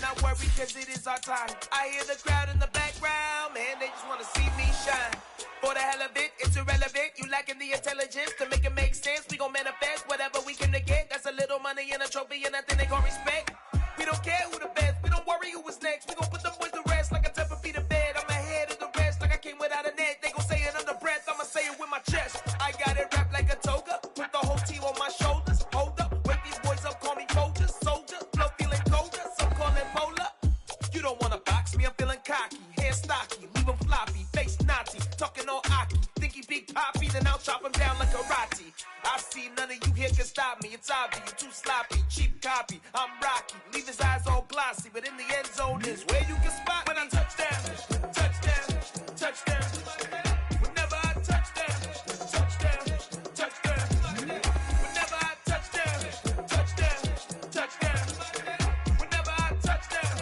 not worry, cause it is our time. I hear the crowd in the background, man, they just wanna see me shine. For the hell of it, it's irrelevant. You lacking the intelligence to make it make sense. We gon' manifest whatever we came to get. That's a little money and a trophy and nothing they gon' respect. We don't care who the best, we don't worry who was next. We gon' put them boys to rest like a temper feet of bed. I'm ahead of the rest like I came without a net. They gon' say it under breath, I'ma say it with my chest. I got it wrapped like a toga, put the whole team on my shoulders. Hold up, wake these boys up, call me Folger, soldier. Flow feeling colder, some call it polar. You don't wanna box me, I'm feeling cocky. Hair stocky, leave him floppy, face naughty. Talking all aki, think he big poppy, then I'll chop him down like karate. I see none of you here can stop me. It's obvious, you too sloppy, cheap copy. I'm Rocky, leave his eyes all glossy, but in the end zone is where you can spot when I touch down, touch down, touch down. Whenever I touch down, touch down, touch down. Whenever I touch down, touch down, touch down. Whenever I touch down,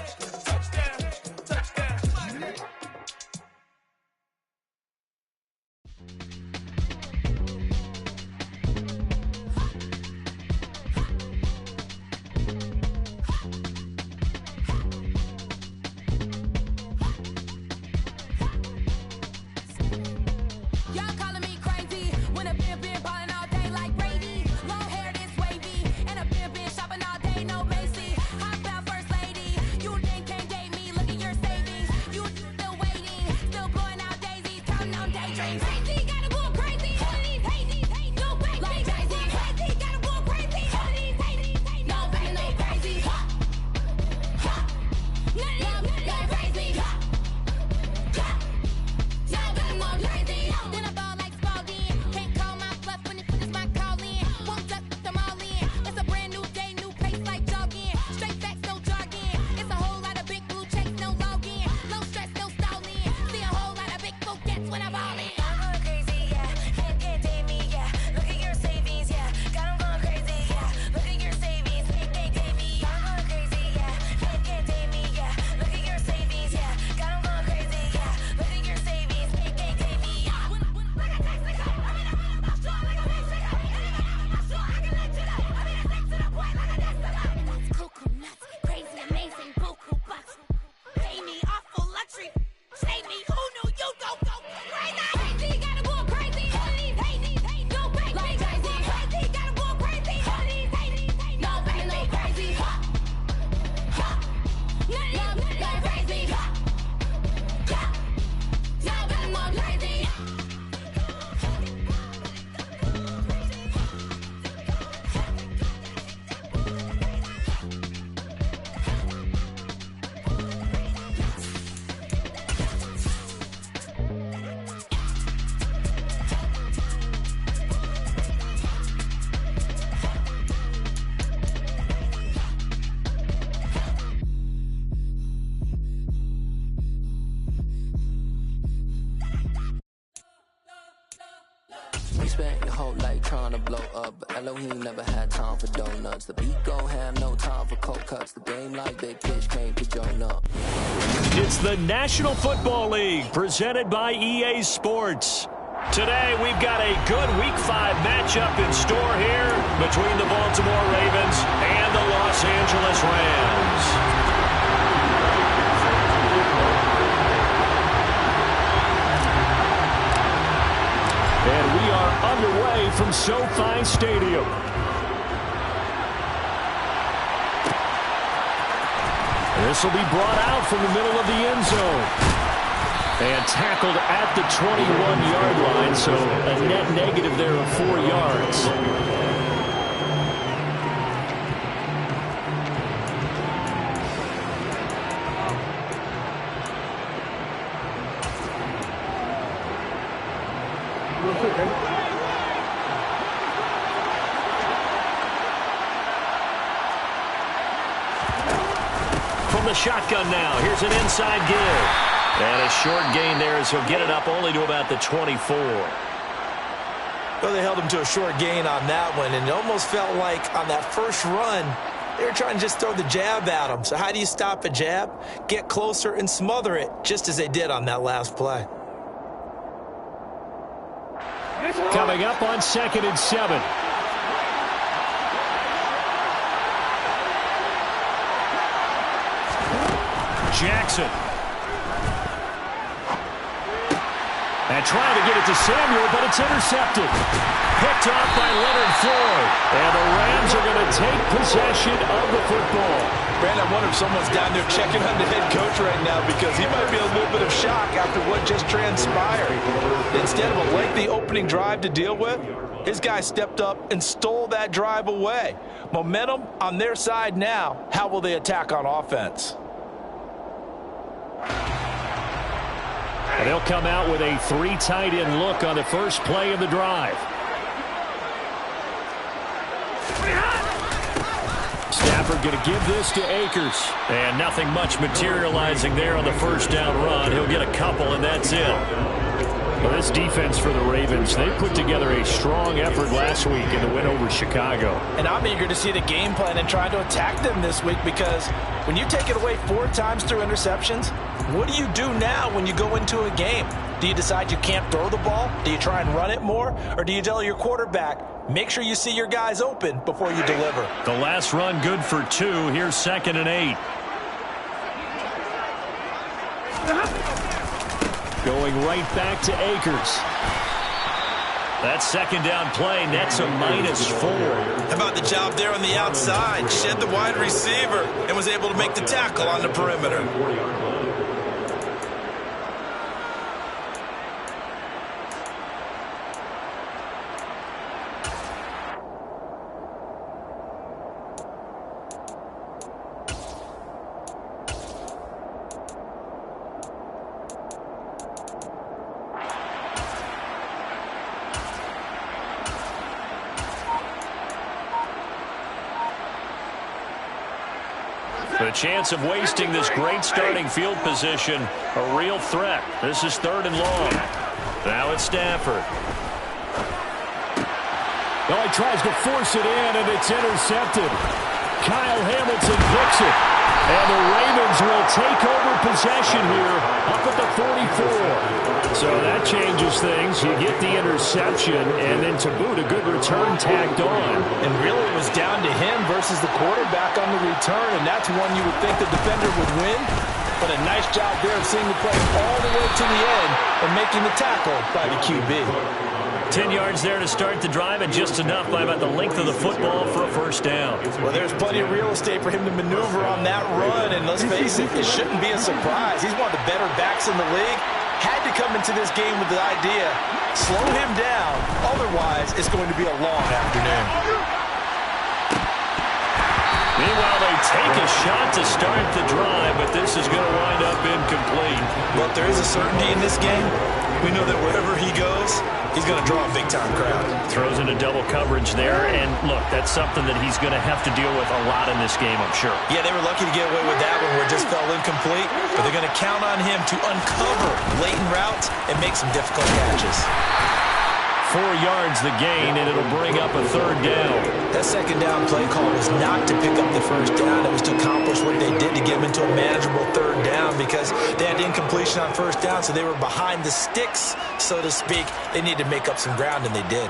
touch down, touch down. Y'all calling me crazy when a been ballin' all day like Brady. Long hair this wavy, and a been shopping all day, no Macy. Hop out first lady, you then can't date me. Look at your savings, you still waiting, still blowing out daisies, counting on daydreams. Crazy, gotta go crazy. All of these hate, no crazy. Like Jay-Z, crazy, gotta go crazy. All of these hate, no crazy, no crazy. None of these go crazy. Y'all gotta go crazy. Then I ball like Spalding. Can't call my bluff when it's my call in. Won't duck them all in. It's a brand new day, new pace like jogging. Straight facts, no jogging. It's a whole lot of big blue checks, no login. No stress, no stalling. See a whole lot of big blue gets when I ball in. I'm going crazy, yeah. Can't date me, yeah. Look at your savings, yeah. Got 'em going crazy, yeah. Look at your savings, can't date me. I'm going crazy, yeah. Can't date me, yeah. Look at your savings, yeah. Got 'em going crazy, yeah. Look at your savings, can't date me. Like a text to go, I mean, I'm not sure, like a text to go. I'm not sure, I can let you know. I mean, I text to the point, like a text to go. That's cuckoo nuts, crazy, amazing, buku bucks. Pay me off for luxury. Save me, who knew you go crazy? Crazy, gotta go crazy. All of these hate, no crazy. Like Jay-Z, crazy, gotta go crazy. All of these hate, no crazy, no crazy. None of these go crazy. Y'all gotta go crazy. We spent your whole life trying to blow up, but Elohim never had time for donuts. The beat gon' have no time for cold cuts. The game like Big Fish came to join up. It's the National Football League presented by EA Sports. Today we've got a good Week 5 matchup in store here between the Baltimore Ravens and the Los Angeles Rams. And we are underway from SoFi Stadium. This will be brought out from the middle of the end zone. And tackled at the 21-yard line, so a net negative there of 4 yards. From the shotgun now, here's an inside give. And a short gain there as he'll get it up only to about the 24. Well, they held him to a short gain on that one, and it almost felt like on that first run, they were trying to just throw the jab at him. So how do you stop a jab? Get closer and smother it, just as they did on that last play. Coming up on 2nd and 7. Jackson. And trying to get it to Samuel, but it's intercepted. Picked off by Leonard Floyd. And the Rams are going to take possession of the football. Brandon, I wonder if someone's down there checking on the head coach right now because he might be a little bit of shock after what just transpired. Instead of a lengthy opening drive to deal with, his guy stepped up and stole that drive away. Momentum on their side now. How will they attack on offense? And they'll come out with a 3 tight end look on the first play of the drive. Stafford going to give this to Akers. And nothing much materializing there on the first down run. He'll get a couple, and that's it. Well, this defense for the Ravens, they put together a strong effort last week in the win over Chicago. And I'm eager to see the game plan and trying to attack them this week because when you take it away 4 times through interceptions, what do you do now when you go into a game? Do you decide you can't throw the ball? Do you try and run it more? Or do you tell your quarterback, make sure you see your guys open before you deliver? The last run good for 2. Here's 2nd and 8. Going right back to Akers. That second down play nets a -4. How about the job there on the outside? Shed the wide receiver and was able to make the tackle on the perimeter. The chance of wasting this great starting field position, a real threat. This is 3rd and long. Now it's Stafford. Well, he tries to force it in, and it's intercepted. Kyle Hamilton picks it. And the Ravens will take over possession here up at the 44. So that changes things. You get the interception, and then to boot, a good return tagged on. And really it was down to him versus the quarterback on the return, and that's one you would think the defender would win. But a nice job there of seeing the play all the way to the end and making the tackle by the QB. 10 yards there to start the drive, and just enough by about the length of the football for a first down. Well, there's plenty of real estate for him to maneuver on that run, and let's face it, it shouldn't be a surprise. He's one of the better backs in the league. Had to come into this game with the idea, slow him down, otherwise it's going to be a long afternoon. Meanwhile, they take a shot to start the drive, but this is going to wind up incomplete. But there is a certainty in this game. We know that wherever he goes, he's going to draw a big-time crowd. Throws in a double coverage there, and look, that's something that he's going to have to deal with a lot in this game, I'm sure. Yeah, they were lucky to get away with that one where it just fell incomplete, but they're going to count on him to uncover blatant routes and make some difficult catches. 4 yards the gain, and it'll bring up a 3rd down. That second down play call was not to pick up the first down. It was to accomplish what they did to get them into a manageable 3rd down because they had incompletion on first down, so they were behind the sticks, so to speak. They needed to make up some ground, and they did.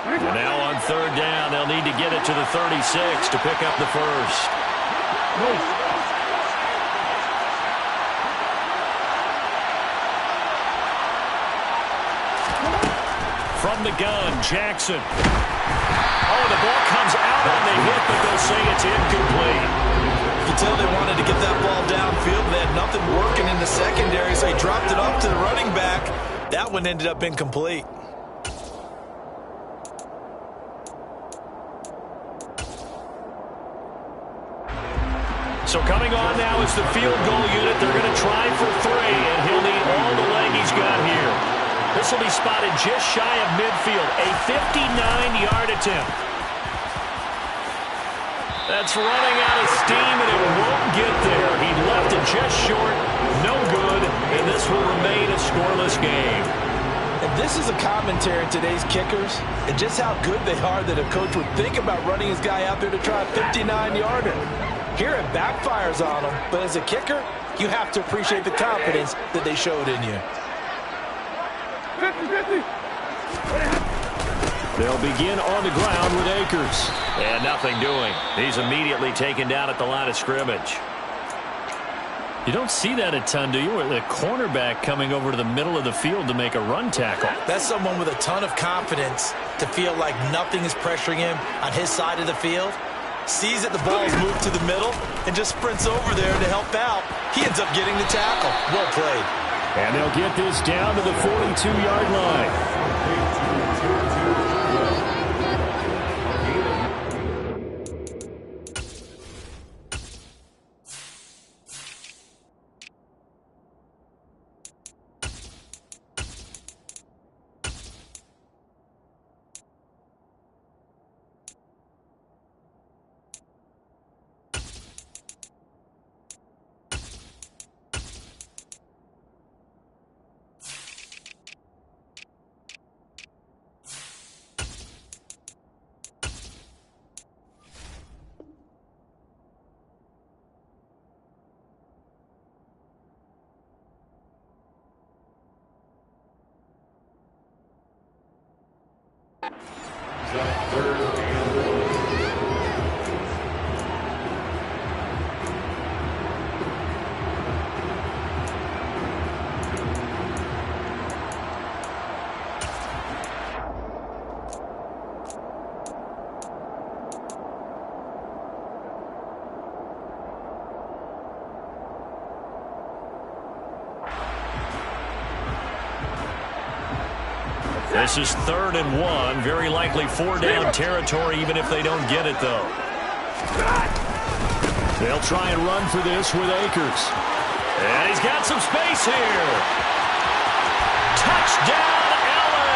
And now on 3rd down, they'll need to get it to the 36 to pick up the first. From the gun, Jackson. Oh, the ball comes out on the hit, but they'll say it's incomplete. You can tell they wanted to get that ball downfield. They had nothing working in the secondary, so he dropped it off to the running back. That one ended up incomplete. So coming on now is the field goal unit. They're going to try for 3, and he'll need all the leg he's got here. This will be spotted just shy of midfield. A 59-yard attempt. That's running out of steam, and it won't get there. He left it just short. No good, and this will remain a scoreless game. And this is a commentary on today's kickers and just how good they are that a coach would think about running his guy out there to try a 59-yarder. Here it backfires on him, but as a kicker, you have to appreciate the confidence that they showed in you. They'll begin on the ground with Akers. And nothing doing. He's immediately taken down at the line of scrimmage. You don't see that a ton, do you? With a cornerback coming over to the middle of the field to make a run tackle. That's someone with a ton of confidence to feel like nothing is pressuring him on his side of the field. Sees that the ball's moved to the middle and just sprints over there to help out. He ends up getting the tackle. Well played. And they'll get this down to the 42-yard line. This is 3rd and 1. Very likely 4-down territory, even if they don't get it, though. They'll try and run for this with Akers. And he's got some space here. Touchdown, LA!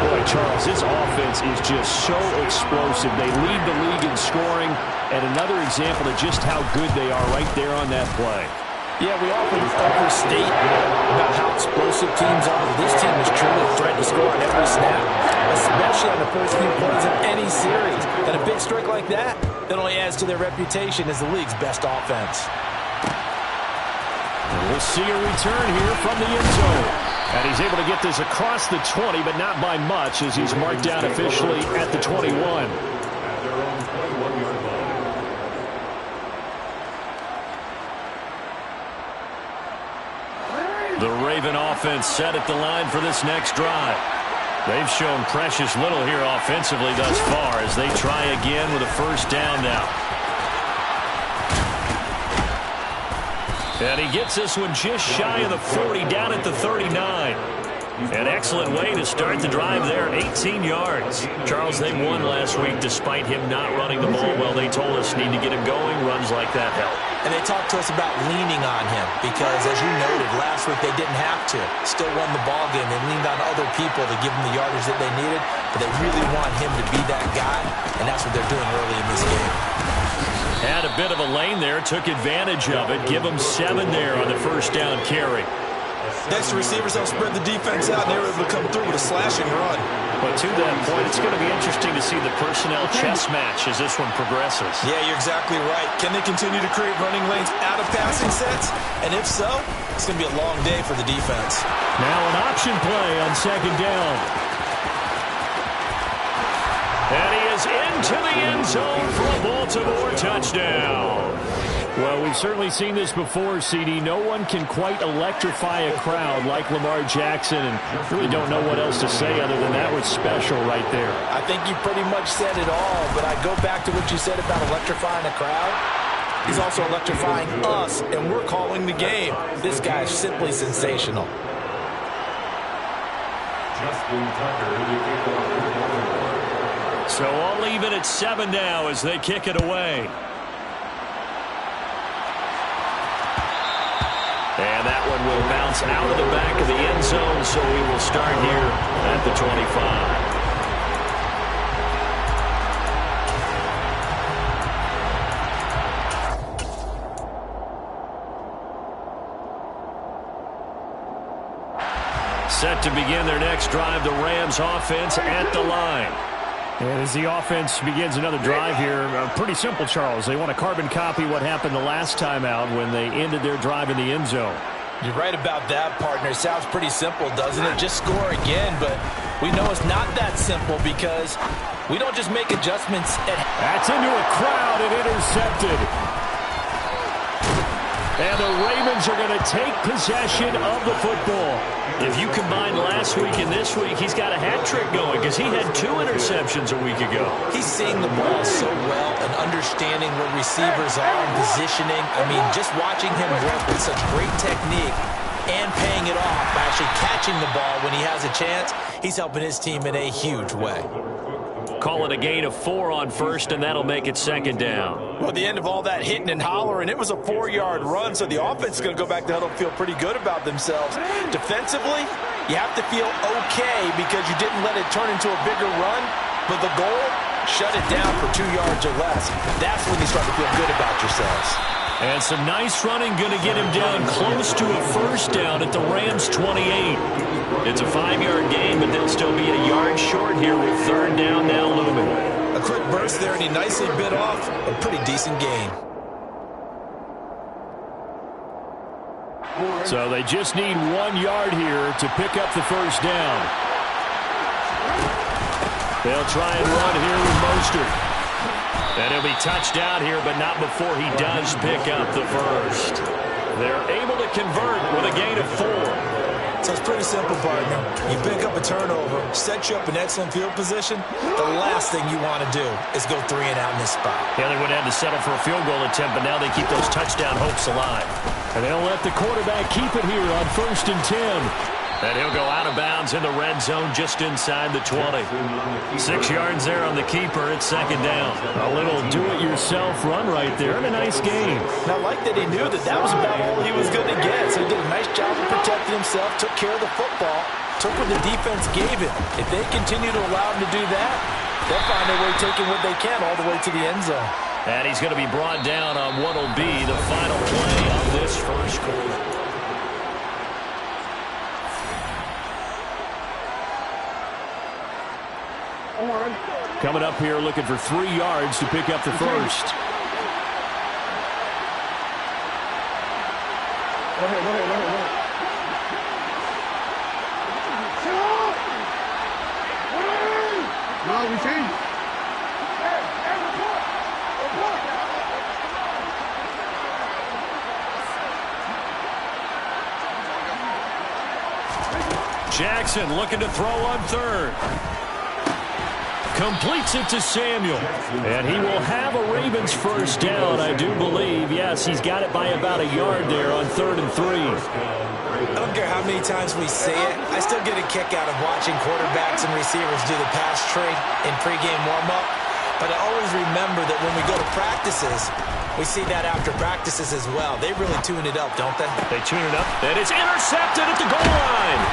Boy, Charles, this offense is just so explosive. They lead the league in scoring, and another example of just how good they are right there on that play. Yeah, we often overstate about how explosive teams are. This team is truly a threat to score on every snap, especially on the first few plays of any series. And a big streak like that only adds to their reputation as the league's best offense. And we'll see a return here from the end zone. And he's able to get this across the 20, but not by much, as he's marked down officially at the 21. The Raven offense set at the line for this next drive. They've shown precious little here offensively thus far as they try again with a first down now. And he gets this one just shy of the 40, down at the 39. An excellent way to start the drive there, 18 yards. Charles, they won last week despite him not running the ball well. They told us need to get him going. Runs like that help. And they talked to us about leaning on him because, as you noted, last week they didn't have to. Still won the ball game. They leaned on other people to give them the yardage that they needed, but they really want him to be that guy, and that's what they're doing early in this game. Had a bit of a lane there, took advantage of it. Give them 7 there on the first down carry. Next, the receivers help spread the defense out, and they were able to come through with a slashing run. But to that point, it's going to be interesting to see the personnel chess match as this one progresses. Yeah, you're exactly right. Can they continue to create running lanes out of passing sets? And if so, it's going to be a long day for the defense. Now an option play on second down. And he is into the end zone for a Baltimore touchdown. Well, we've certainly seen this before, CD. No one can quite electrify a crowd like Lamar Jackson, and really don't know what else to say other than that was special right there. I think you pretty much said it all, but I go back to what you said about electrifying a crowd. He's also electrifying us, and we're calling the game. This guy is simply sensational. So I'll leave it at 7 now as they kick it away. And that one will bounce out of the back of the end zone, so we will start here at the 25. Set to begin their next drive, the Rams offense at the line. And as the offense begins another drive here, pretty simple, Charles. They want to carbon copy what happened the last time out when they ended their drive in the end zone. You're right about that, partner. It sounds pretty simple, doesn't it? Just score again, but we know it's not that simple because we don't just make adjustments. That's into a crowd and intercepted. And the Ravens are going to take possession of the football. If you combine last week and this week, he's got a hat trick going because he had 2 interceptions a week ago. He's seeing the ball so well and understanding where receivers are and positioning. I mean, just watching him work with such great technique and paying it off by actually catching the ball when he has a chance, he's helping his team in a huge way. Call it a gain of 4 on first, and that'll make it second down. Well, at the end of all that hitting and hollering, it was a 4-yard run, so the offense is going to go back to huddle and feel pretty good about themselves. Defensively, you have to feel okay because you didn't let it turn into a bigger run, but the goal, shut it down for 2 yards or less. That's when you start to feel good about yourselves. And some nice running going to get him down close to a first down at the Rams' 28. It's a 5-yard gain, but they'll still be a yard short here with third down now looming. A quick burst there, and he nicely bit off a pretty decent gain. So they just need 1 yard here to pick up the first down. They'll try and run here with Mostert. And he'll be touched out here, but not before he does pick up the first. They're able to convert with a gain of 4. So it's pretty simple, partner. You pick up a turnover, set you up in excellent field position. The last thing you want to do is go 3 and out in this spot. Yeah, they would have to settle for a field goal attempt, but now they keep those touchdown hopes alive. And they'll let the quarterback keep it here on 1st and 10. And he'll go out of bounds in the red zone just inside the 20. 6 yards there on the keeper. It's second down. A little do-it-yourself run right there and a nice game. And I like that he knew that that was about all he was going to get. So he did a nice job of protecting himself, took care of the football, took what the defense gave him. If they continue to allow him to do that, they'll find their way taking what they can all the way to the end zone. And he's going to be brought down on what will be the final play of this first quarter. Coming up here looking for 3 yards to pick up the first. Go ahead. No, we changed. Jackson looking to throw on third. Completes it to Samuel. And he will have a Ravens first down, I do believe. Yes, he's got it by about a yard there on 3rd and 3. I don't care how many times we say it, I still get a kick out of watching quarterbacks and receivers do the pass trade in pregame warm-up. But I always remember that when we go to practices, we see that after practices as well. They really tune it up, don't they? They tune it up. And it's intercepted at the goal line.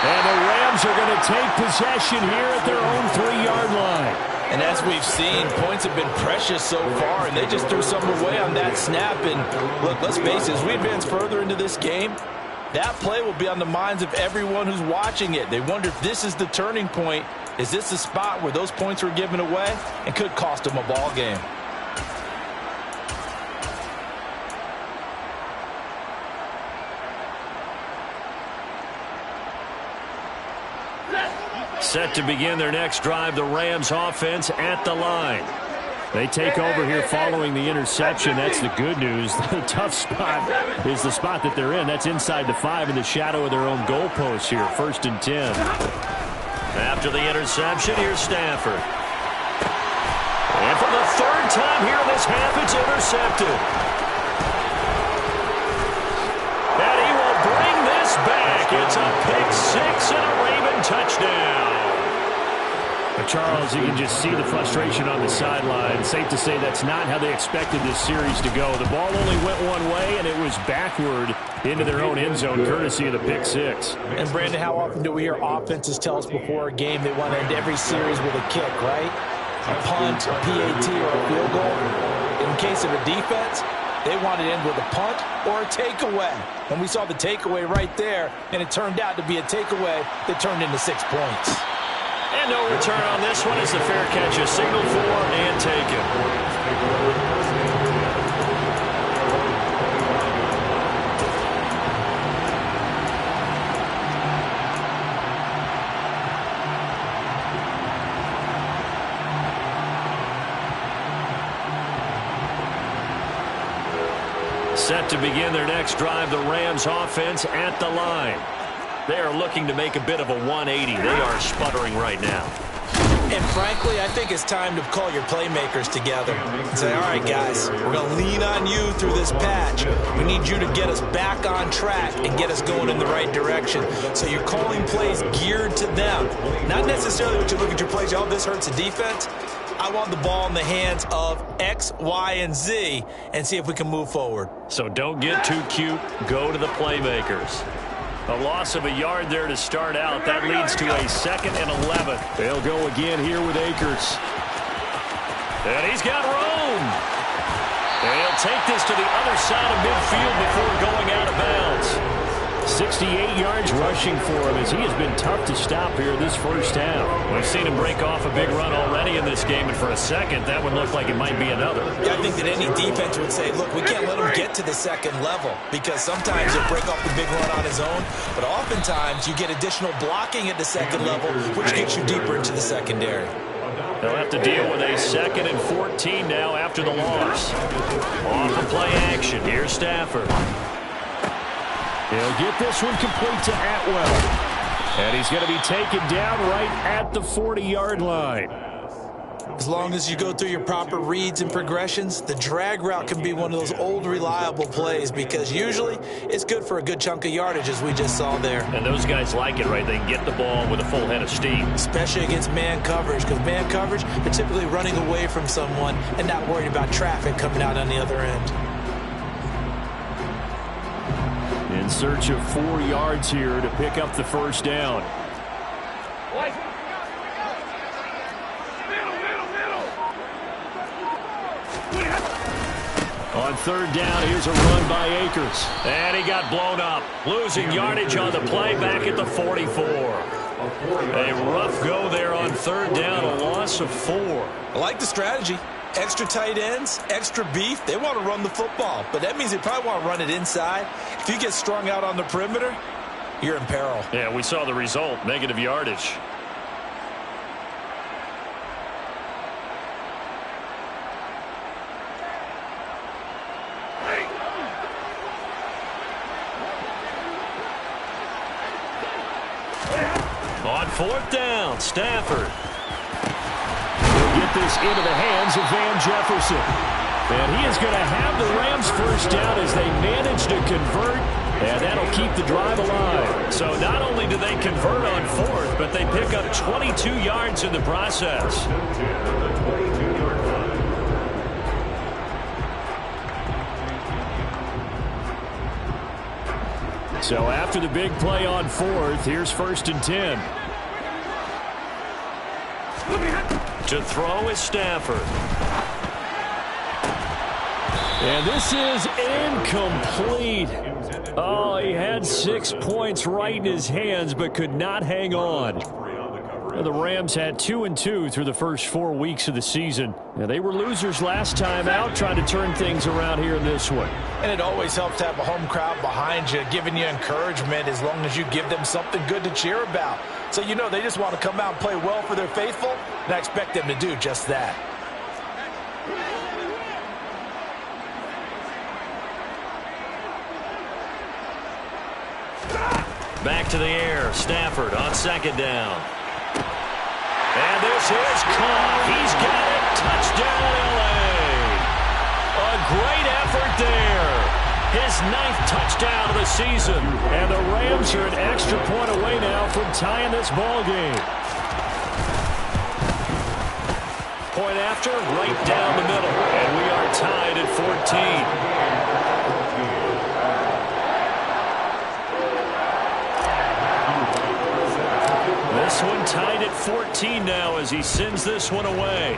And the Rams are going to take possession here at their own 3-yard line. And as we've seen, points have been precious so far, and they just threw something away on that snap. And look, let's face it, as we advance further into this game, that play will be on the minds of everyone who's watching it. They wonder if this is the turning point. Is this the spot where those points were given away and could cost them a ball game? Set to begin their next drive, the Rams offense at the line. They take over here following the interception. That's the good news. The tough spot is the spot that they're in. That's inside the 5 in the shadow of their own goalpost here. 1st and 10. After the interception, here's Stafford. And for the 3rd time here in this half, it's intercepted. And he will bring this back. It's a pick-6 and a Raven touchdown. Charles, you can just see the frustration on the sideline. Safe to say that's not how they expected this series to go. The ball only went one way, and it was backward into their own end zone, courtesy of the pick-6. And, Brandon, how often do we hear offenses tell us before a game they want to end every series with a kick, right? A punt, a PAT, or a field goal. In case of a defense, they want to end with a punt or a takeaway. And we saw the takeaway right there, and it turned out to be a takeaway that turned into 6 points. And no return on this one as the fair catch is signaled for and taken. Set to begin their next drive, the Rams offense at the line. They are looking to make a bit of a 180. They are sputtering right now. And frankly, I think it's time to call your playmakers together and say, all right, guys, we're going to lean on you through this patch. We need you to get us back on track and get us going in the right direction. So you're calling plays geared to them. Not necessarily what you look at your plays, oh, this hurts the defense. I want the ball in the hands of X, Y, and Z and see if we can move forward. So don't get too cute. Go to the playmakers. A loss of a yard there to start out. That leads to a 2nd and 11. They'll go again here with Akers. And he's got room. And he'll take this to the other side of midfield before going out of bounds. 68 yards rushing for him as he has been tough to stop here this first half. We've seen him break off a big run already in this game, and for a second, that would look like it might be another. Yeah, I think that any defense would say, look, we can't let him get to the second level because sometimes he'll break off the big run on his own, but oftentimes you get additional blocking at the second level, which gets you deeper into the secondary. They'll have to deal with a 2nd and 14 now after the loss. Off of play action. Here's Stafford. He'll get this one complete to Atwell. And he's going to be taken down right at the 40-yard line. As long as you go through your proper reads and progressions, the drag route can be one of those old reliable plays because usually it's good for a good chunk of yardage as we just saw there. And those guys like it, right? They can get the ball with a full head of steam. Especially against man coverage because man coverage, they're typically running away from someone and not worried about traffic coming out on the other end. In search of 4 yards here to pick up the first down. On 3rd down, here's a run by Akers. And he got blown up. Losing yardage on the play back at the 44. A rough go there on 3rd down, a loss of 4. I like the strategy. Extra tight ends, extra beef. They want to run the football, but that means they probably want to run it inside. If you get strung out on the perimeter, you're in peril. Yeah, we saw the result, negative yardage. On 4th down, Stafford. Get this into the hands of Van Jefferson. And he is going to have the Rams first down as they manage to convert, and that'll keep the drive alive. So not only do they convert on 4th, but they pick up 22 yards in the process. So after the big play on 4th, here's 1st and 10. To throw is Stafford. And this is incomplete. Oh, he had 6 points right in his hands, but could not hang on. The Rams had 2-2 through the first 4 weeks of the season. Now, they were losers last time out, trying to turn things around here in this one. And it always helps to have a home crowd behind you, giving you encouragement as long as you give them something good to cheer about. So, you know, they just want to come out and play well for their faithful, and I expect them to do just that. Back to the air. Stafford on 2nd down. And this is caught. He's got it. Touchdown, L.A. A great effort there. His 9th touchdown of the season. And the Rams are an extra point away now from tying this ball game. Point after, right down the middle. And we are tied at 14. This one tied at 14 now as he sends this one away.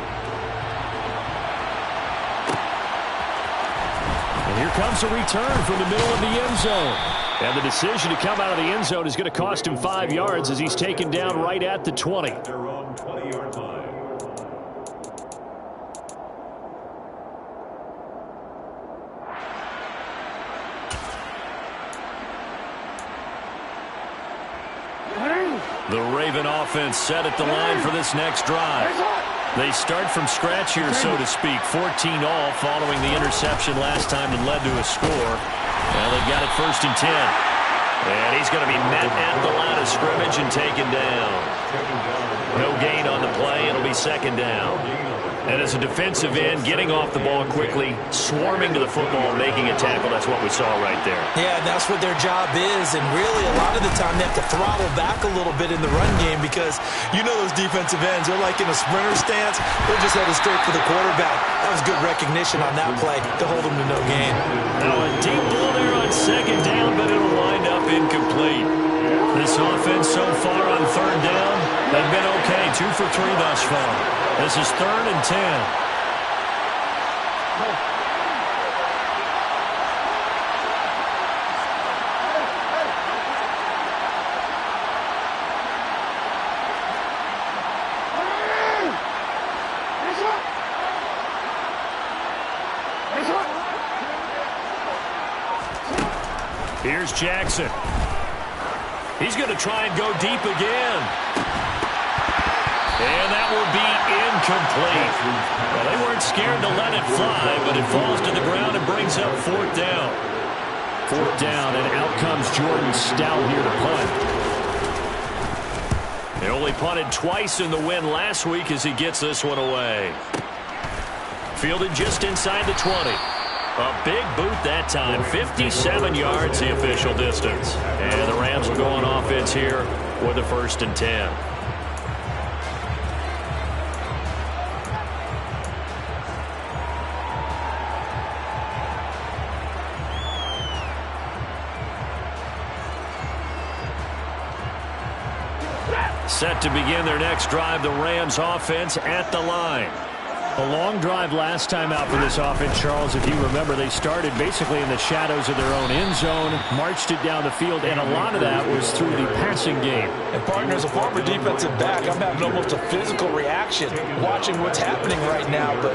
And here comes a return from the middle of the end zone. And the decision to come out of the end zone is going to cost him 5 yards as he's taken down right at the 20. The Raven offense set at the line for this next drive. They start from scratch here, so to speak. 14-all following the interception last time that led to a score. Well, they've got it 1st and 10. And he's going to be met at the line of scrimmage and taken down. No gain on the play. It'll be 2nd down. And as a defensive end, getting off the ball quickly, swarming to the football, making a tackle, that's what we saw right there. Yeah, that's what their job is. And really, a lot of the time, they have to throttle back a little bit in the run game because you know those defensive ends, they're like in a sprinter stance. They're just headed straight for the quarterback. That was good recognition on that play to hold them to no gain. Now a deep ball there on 2nd down, but it'll wind up incomplete. This offense so far on 3rd down, they've been okay. 2 for 3 thus far. This is 3rd and 10. Here's Jackson. He's going to try and go deep again. And that will be incomplete. Well, they weren't scared to let it fly, but it falls to the ground and brings up 4th down. 4th down, and out comes Jordan Stout here to punt. They only punted twice in the win last week as he gets this one away. Fielded just inside the 20. A big boot that time. 57 yards the official distance. And the Rams will go on offense here with the 1st and 10. Set to begin their next drive, the Rams offense at the line. A long drive last time out for this offense, Charles. If you remember, they started basically in the shadows of their own end zone, marched it down the field, and a lot of that was through the passing game. And partner, as a former defensive back, I'm having almost a physical reaction watching what's happening right now. But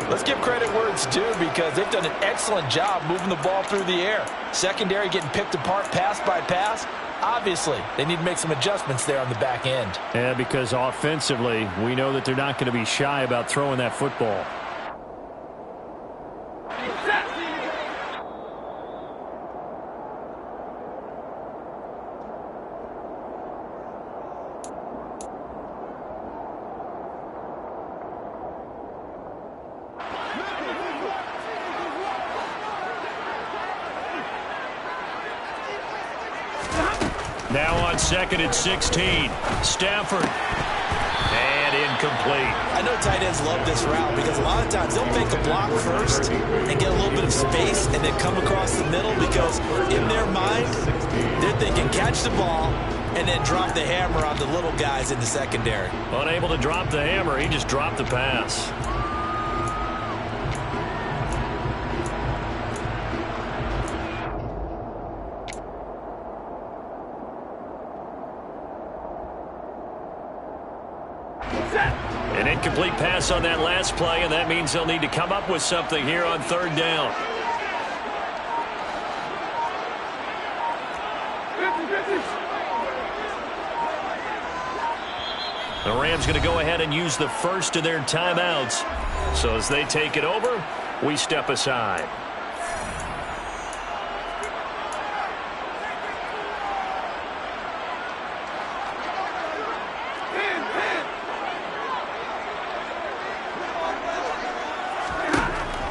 let's give credit where it's due because they've done an excellent job moving the ball through the air. Secondary getting picked apart pass by pass. Obviously, they need to make some adjustments there on the back end. Yeah, because offensively, we know that they're not going to be shy about throwing that football. Now on 2nd and 16. Stafford. And incomplete. I know tight ends love this route because a lot of times they'll make a block first and get a little bit of space and then come across the middle because in their mind, they're thinking catch the ball and then drop the hammer on the little guys in the secondary. Unable to drop the hammer, he just dropped the pass. An incomplete pass on that last play, and that means they'll need to come up with something here on 3rd down. The Rams going to go ahead and use the first of their timeouts. So as they take it over, we step aside.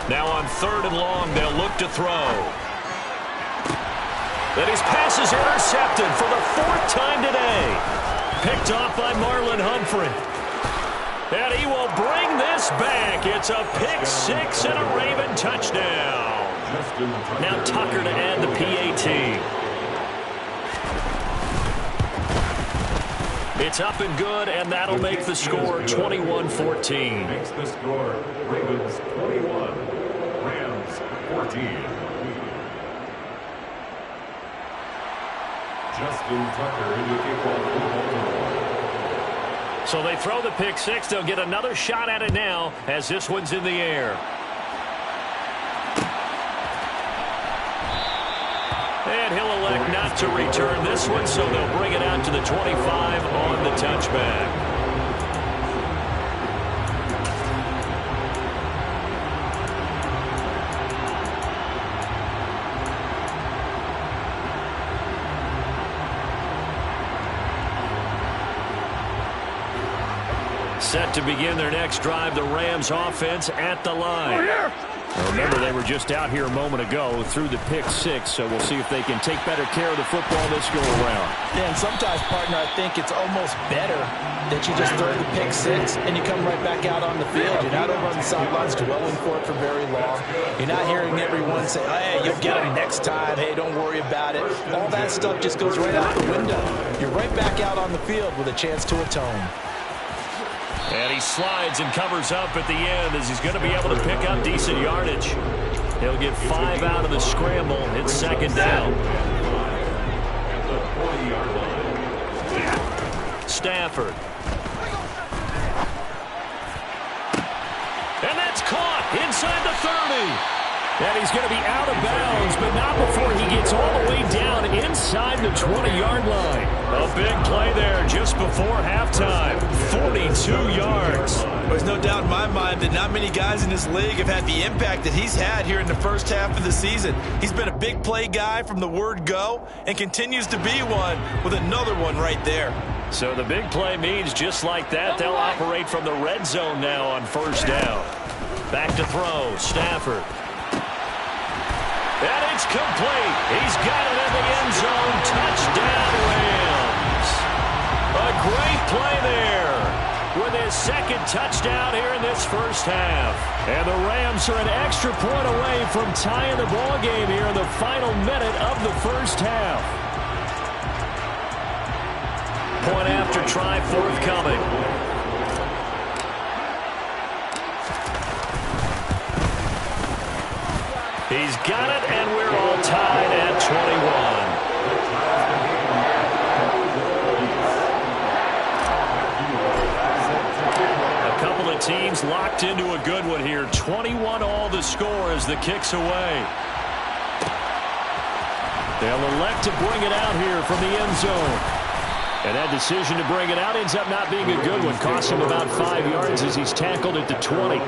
Now on 3rd and long, they'll look to throw. Then his pass is intercepted for the 4th time today. Picked off by Marlon Humphrey. And he will bring this back. It's a pick 6 and a Raven touchdown. Now Tucker to add the PAT. It's up and good, and that'll make the score 21-14. Makes the score Ravens 21, Rams 14. Justin Tucker into kickoff for Baltimore. So they throw the pick 6. They'll get another shot at it now as this one's in the air. And he'll elect not to return this one, so they'll bring it out to the 25 on the touchback. Set to begin their next drive, the Rams offense at the line. Now remember, they were just out here a moment ago through the pick six, so we'll see if they can take better care of the football this go-around. Yeah, and sometimes, partner, I think it's almost better that you just throw the pick six and you come right back out on the field. You're not over on the sidelines dwelling for it for very long. You're not hearing everyone say, hey, you'll get them next time. Hey, don't worry about it. All that stuff just goes right out the window. You're right back out on the field with a chance to atone. And he slides and covers up at the end as he's going to be able to pick up decent yardage. He'll get 5 out of the scramble. It's second down. Stafford. And that's caught inside the 30. And he's going to be out of bounds, but not before he gets all the way down inside the 20-yard line. A big play there just before halftime. 42 yards. There's no doubt in my mind that not many guys in this league have had the impact that he's had here in the first half of the season. He's been a big play guy from the word go and continues to be one with another one right there. So the big play means just like that, they'll operate from the red zone now on first down. Back to throw, Stafford. And it's complete. He's got it in the end zone. Touchdown, Rams. A great play there with his second touchdown here in this first half. And the Rams are an extra point away from tying the ball game here in the final minute of the first half. Point after try forthcoming. He's got it, and we're all tied at 21. A couple of teams locked into a good one here. 21 all the score as the kick's away. They'll elect to bring it out here from the end zone. And that decision to bring it out ends up not being a good one. Costs him about 5 yards as he's tackled at the 20.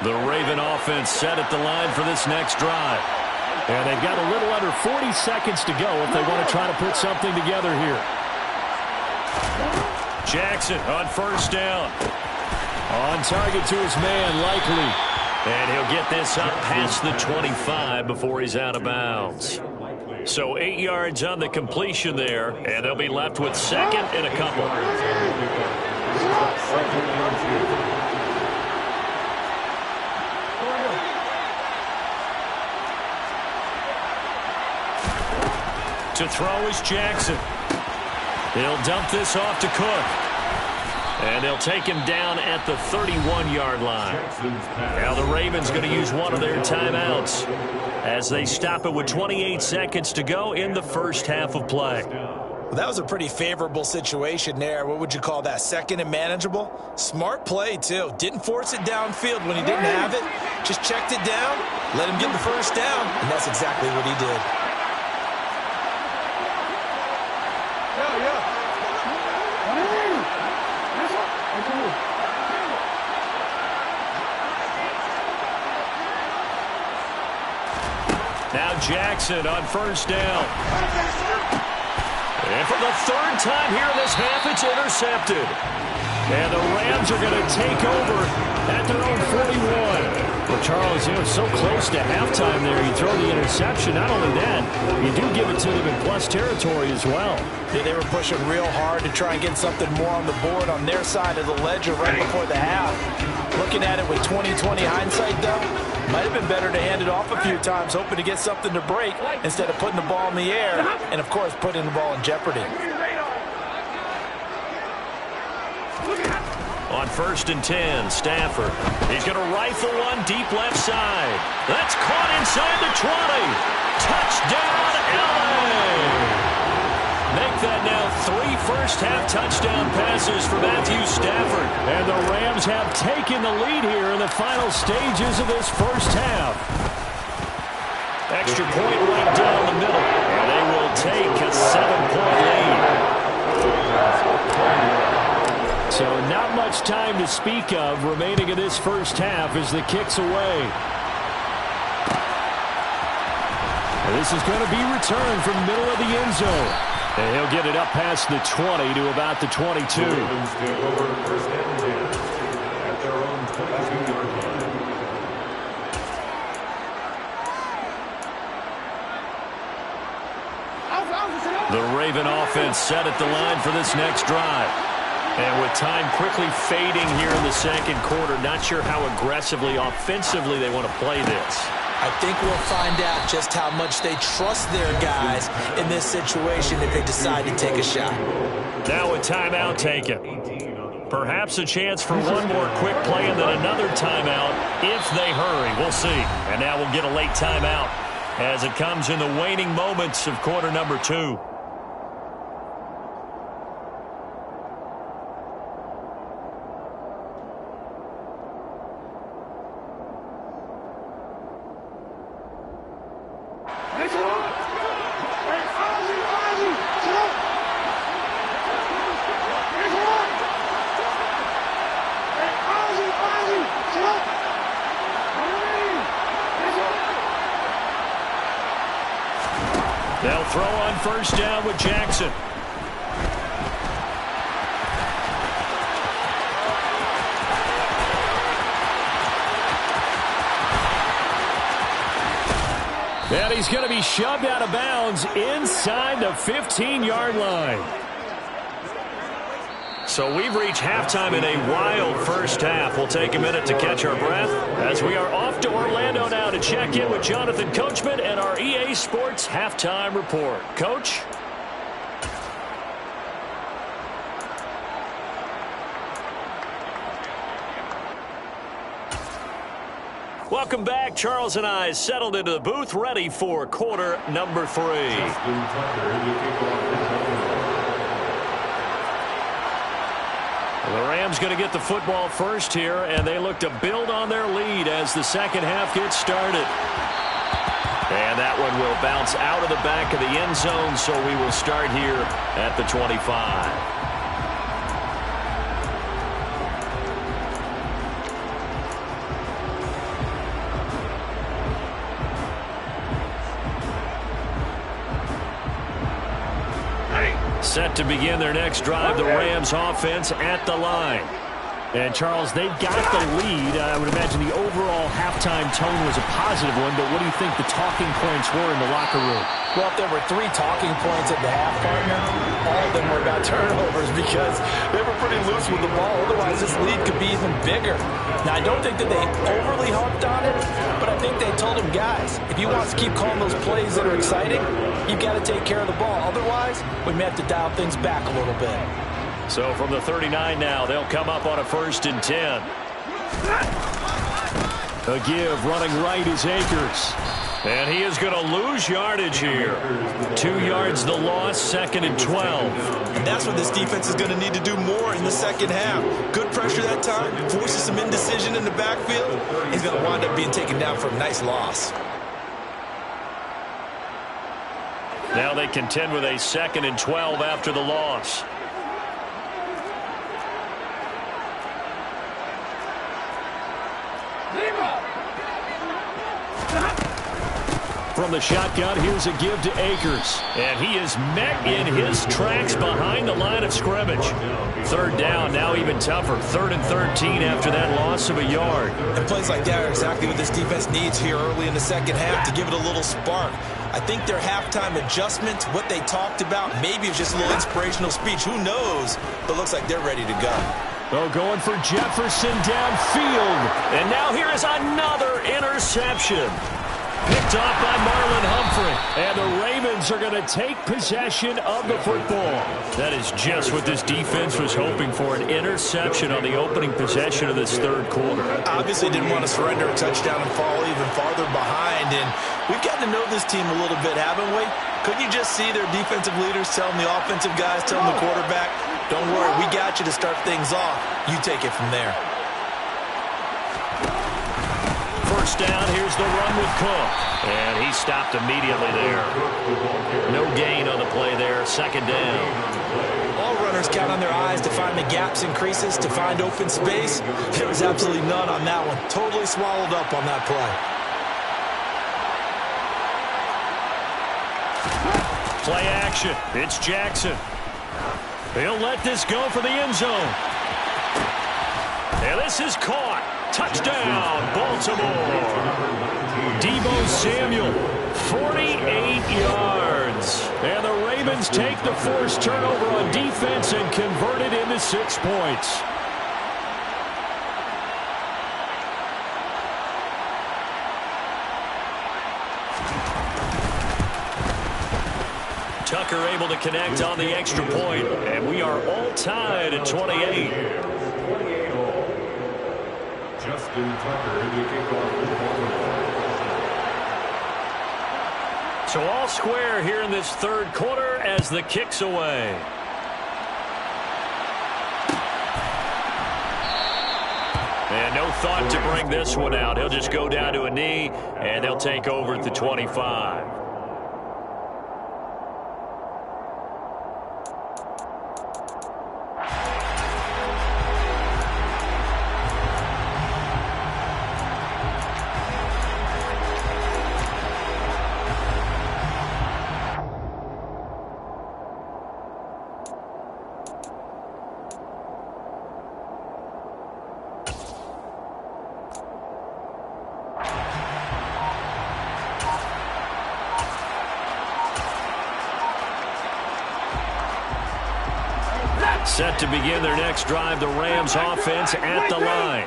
The Raven offense set at the line for this next drive. And they've got a little under 40 seconds to go if they want to try to put something together here. Jackson on first down. On target to his man, Likely. And he'll get this up past the 25 before he's out of bounds. So 8 yards on the completion there, and they'll be left with second and a couple. To throw is Jackson. He'll dump this off to Cook. And they'll take him down at the 31-yard line. Now the Ravens going to use one of their timeouts as they stop it with 28 seconds to go in the first half of play. Well, that was a pretty favorable situation there. What would you call that? Second and manageable? Smart play, too. Didn't force it downfield when he didn't have it. Just checked it down, let him get the first down, and that's exactly what he did. Now Jackson on first down. And for the third time here in this half, it's intercepted. And the Rams are going to take over at their own 41. Well, Charles, you know, so close to halftime there. You throw the interception. Not only that, you do give it to them in plus territory as well. Yeah, they were pushing real hard to try and get something more on the board on their side of the ledger right before the half. Looking at it with 20/20 hindsight, though, might have been better to hand it off a few times, hoping to get something to break instead of putting the ball in the air and, of course, putting the ball in jeopardy. On first and 10, Stafford. He's going to rifle one deep left side. That's caught inside the 20. Touchdown, LA! Make that now 3 first-half touchdown passes for Matthew Stafford. And the Rams have taken the lead here in the final stages of this first half. Extra point right down the middle. And they will take a 7-point lead. So not much time to speak of remaining in this first half as the kick's away. This is going to be returned from middle of the end zone. And he'll get it up past the 20 to about the 22. The Ravens take over first and 10 at their own 22-yard line. The Raven offense set at the line for this next drive. And with time quickly fading here in the second quarter, not sure how aggressively, offensively they want to play this. I think we'll find out just how much they trust their guys in this situation if they decide to take a shot. Now a timeout taken. Perhaps a chance for one more quick play and then another timeout if they hurry. We'll see. And now we'll get a late timeout as it comes in the waning moments of quarter number 2. They'll throw on first down with Jackson. And he's going to be shoved out of bounds inside the 15-yard line. So we've reached halftime in a wild first half. We'll take a minute to catch our breath as we are off to Orlando now to check in with Jonathan Coachman and our EA Sports Halftime Report. Coach? Welcome back. Charles and I settled into the booth ready for quarter number 3. The Rams going to get the football first here, and they look to build on their lead as the second half gets started. And that one will bounce out of the back of the end zone, so we will start here at the 25. Set to begin their next drive, the Rams offense at the line. And, Charles, they've got the lead. I would imagine the overall halftime tone was a positive one, but what do you think the talking points were in the locker room? Well, if there were 3 talking points at the half, partner, all of them were about turnovers because they were pretty loose with the ball. Otherwise, this lead could be even bigger. Now, I don't think that they overly harped on it, but I think they told him, guys, if you want to keep calling those plays that are exciting, you've got to take care of the ball. Otherwise, we may have to dial things back a little bit. So from the 39 now, they'll come up on a 1st and 10. A give running right is Akers. And he is going to lose yardage here. 2 yards the loss, 2nd and 12. And that's what this defense is going to need to do more in the second half. Good pressure that time, forces some indecision in the backfield. He's going to wind up being taken down for a nice loss. Now they contend with a 2nd and 12 after the loss. From the shotgun, here's a give to Akers. And he is met in his tracks behind the line of scrimmage. 3rd down, now even tougher. 3rd and 13 after that loss of a yard. And plays like that are exactly what this defense needs here early in the second half to give it a little spark. I think their halftime adjustments, what they talked about, maybe it's just a little inspirational speech. Who knows? But looks like they're ready to go. Oh, going for Jefferson downfield. And now here is another interception. Picked off by Marlon Humphrey. And the Ravens are going to take possession of the football. That is just what this defense was hoping for, an interception on the opening possession of this 3rd quarter. Obviously didn't want to surrender a touchdown and fall even farther behind. And we've gotten to know this team a little bit, haven't we? Couldn't you just see their defensive leaders telling the offensive guys, telling the quarterback, don't worry, we got you to start things off. You take it from there. 1st down, here's the run with Cook. And he stopped immediately there. No gain on the play there, 2nd down. All runners count on their eyes to find the gaps and creases, to find open space. There was absolutely none on that one. Totally swallowed up on that play. Play action. It's Jackson. He'll let this go for the end zone. And this is caught. Touchdown, Baltimore. Deebo Samuel, 48 yards. And the Ravens take the forced turnover on defense and convert it into 6 points. Tucker able to connect on the extra point, and we are all tied at 28. Justin Tucker in the kickoff for Baltimore. So all square here in this third quarter as the kick's away. And no thought to bring this one out. He'll just go down to a knee, and they'll take over at the 25. Set to begin their next drive, the Rams offense at the line.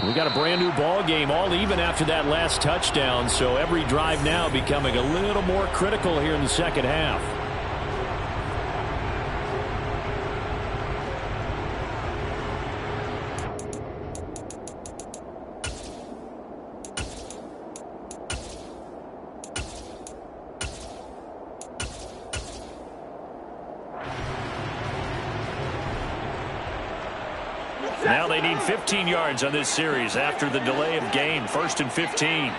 We got a brand new ball game, all even after that last touchdown, so every drive now becoming a little more critical here in the second half. Now they need 15 yards on this series after the delay of game. 1st and 15.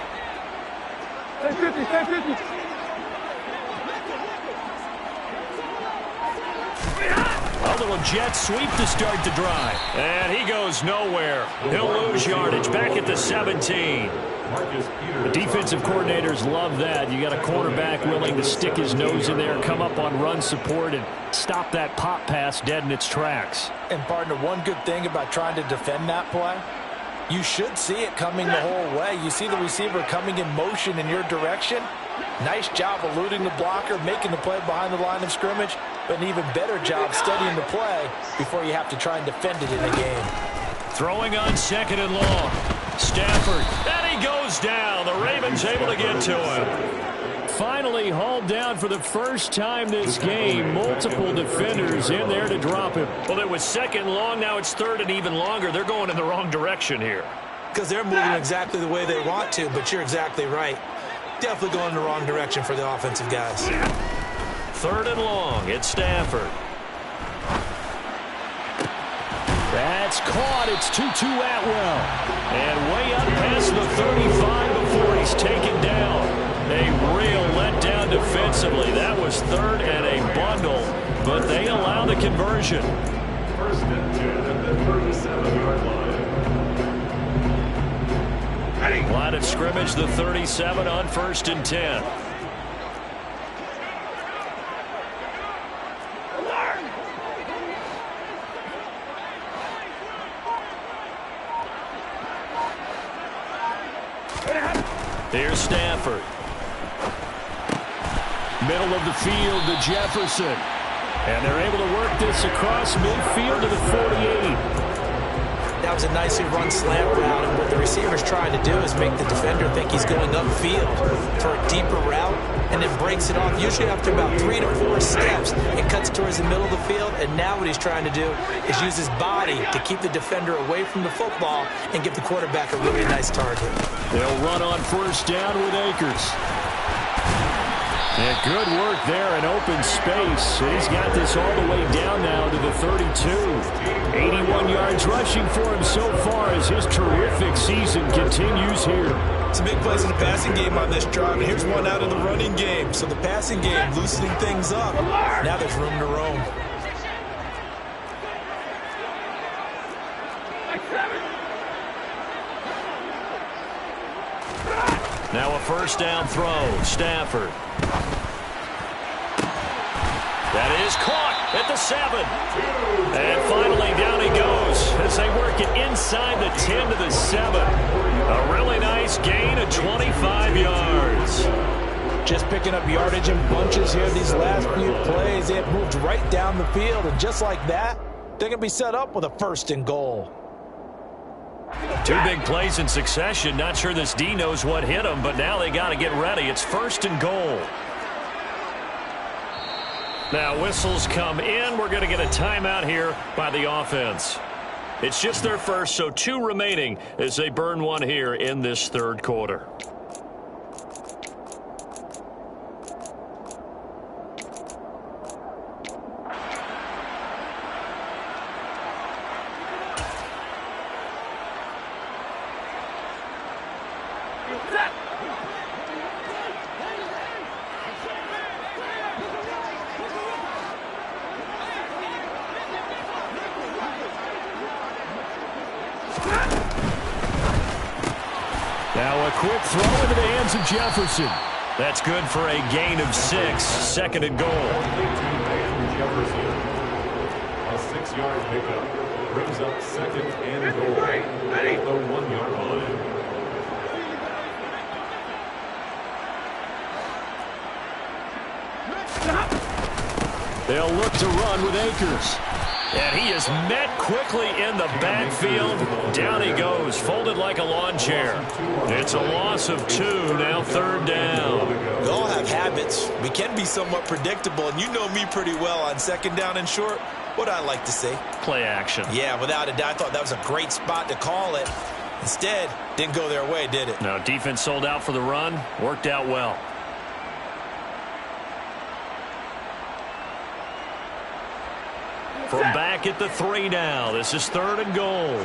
A little jet sweep to start the drive. And he goes nowhere. He'll lose yardage back at the 17. The defensive coordinators love that. You got a quarterback willing to stick his nose in there, come up on run support, and stop that pop pass dead in its tracks. And, partner, one good thing about trying to defend that play, you should see it coming the whole way. You see the receiver coming in motion in your direction. Nice job eluding the blocker, making the play behind the line of scrimmage, but an even better job studying the play before you have to try and defend it in a game. Throwing on 2nd and long. Stafford, and he goes down. The Ravens able to get to him. Finally hauled down for the first time this game. Multiple defenders in there to drop him. Well, it was 2nd and long. Now it's 3rd and even longer. They're going in the wrong direction here. Because they're moving exactly the way they want to, but you're exactly right. Definitely going in the wrong direction for the offensive guys. 3rd and long. It's Stafford. That's caught. It's Tutu Atwell. And way up past the 35 before he's taken down. A real letdown defensively. That was 3rd and a bundle, but they allow the conversion. 1st and 10 at the 37-yard line. Line of scrimmage, the 37 on 1st and 10. Here's Stafford. Middle of the field to Jefferson. And they're able to work this across midfield to the 48. That was a nicely run slant route, and what the receiver's trying to do is make the defender think he's going upfield for a deeper route, and then breaks it off. Usually after about 3 to 4 steps, it cuts towards the middle of the field, and now what he's trying to do is use his body to keep the defender away from the football and give the quarterback a really nice target. They'll run on 1st down with Akers. And good work there in open space. He's got this all the way down now to the 32. 81 yards rushing for him so far as his terrific season continues here. Some big plays in the passing game on this drive, and here's one out of the running game. So the passing game loosening things up. Now there's room to roam. Now a 1st down throw. Stafford. That is caught at the 7. And finally, down he goes as they work it inside the 10 to the 7. A really nice gain of 25 yards. Just picking up yardage in bunches here these last few plays. They have moved right down the field, and just like that, they're going to be set up with a 1st and goal. 2 big plays in succession. Not sure this D knows what hit them, but now they got to get ready. It's 1st and goal. Now whistles come in. We're going to get a timeout here by the offense. It's just their first, so 2 remaining as they burn one here in this 3rd quarter. Now a quick throw into the hands of Jefferson. That's good for a gain of 6. 2nd and goal. Jefferson. A 6-yard pickup. Brings up 2nd and goal. At the 1-yard line. They'll look to run with Akers. And he is met quickly in the backfield. Down he goes, folded like a lawn chair. It's a loss of 2, now 3rd down. We all have habits. We can be somewhat predictable, and you know me pretty well on 2nd down and short. What I like to say? Play action. Yeah, without a doubt, I thought that was a great spot to call it. Instead, didn't go their way, did it? No, defense sold out for the run. Worked out well. From back at the 3 now. This is 3rd and goal.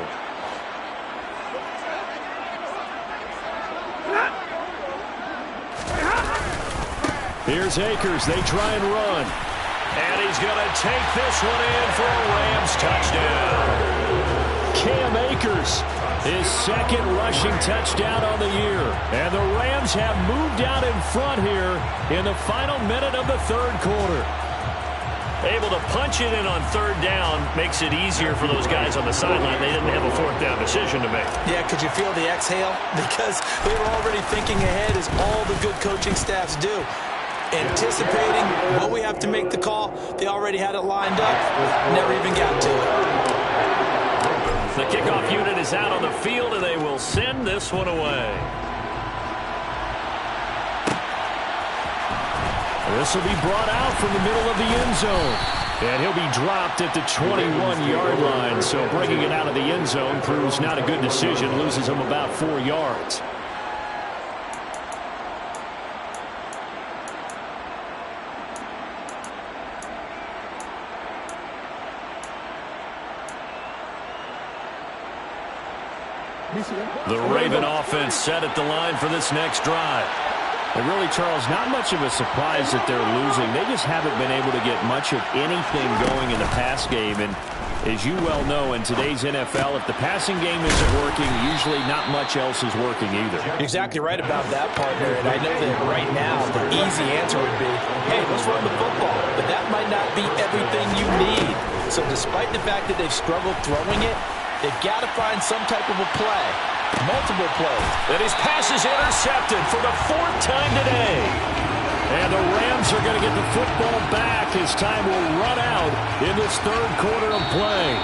Here's Akers. They try and run. And he's going to take this one in for a Rams touchdown. Cam Akers, his 2nd rushing touchdown on the year. And the Rams have moved out in front here in the final minute of the 3rd quarter. Able to punch it in on 3rd down makes it easier for those guys on the sideline. They didn't have a 4th down decision to make. Yeah, could you feel the exhale? Because they were already thinking ahead, as all the good coaching staffs do. Anticipating what we have to make the call. They already had it lined up. Never even got to it. The kickoff unit is out on the field, and they will send this one away. This will be brought out from the middle of the end zone. And he'll be dropped at the 21-yard line. So bringing it out of the end zone proves not a good decision. Loses him about 4 yards. The Raven offense set at the line for this next drive. And really, Charles, not much of a surprise that they're losing. They just haven't been able to get much of anything going in the pass game. And as you well know, in today's NFL, if the passing game isn't working, usually not much else is working either. You're exactly right about that, partner. And I know that right now the easy answer would be, hey, let's run the football. But that might not be everything you need. So despite the fact that they've struggled throwing it, they've got to find some type of a play. Multiple plays. And his pass is intercepted for the 4th time today. And the Rams are going to get the football back as time will run out in this 3rd quarter of play.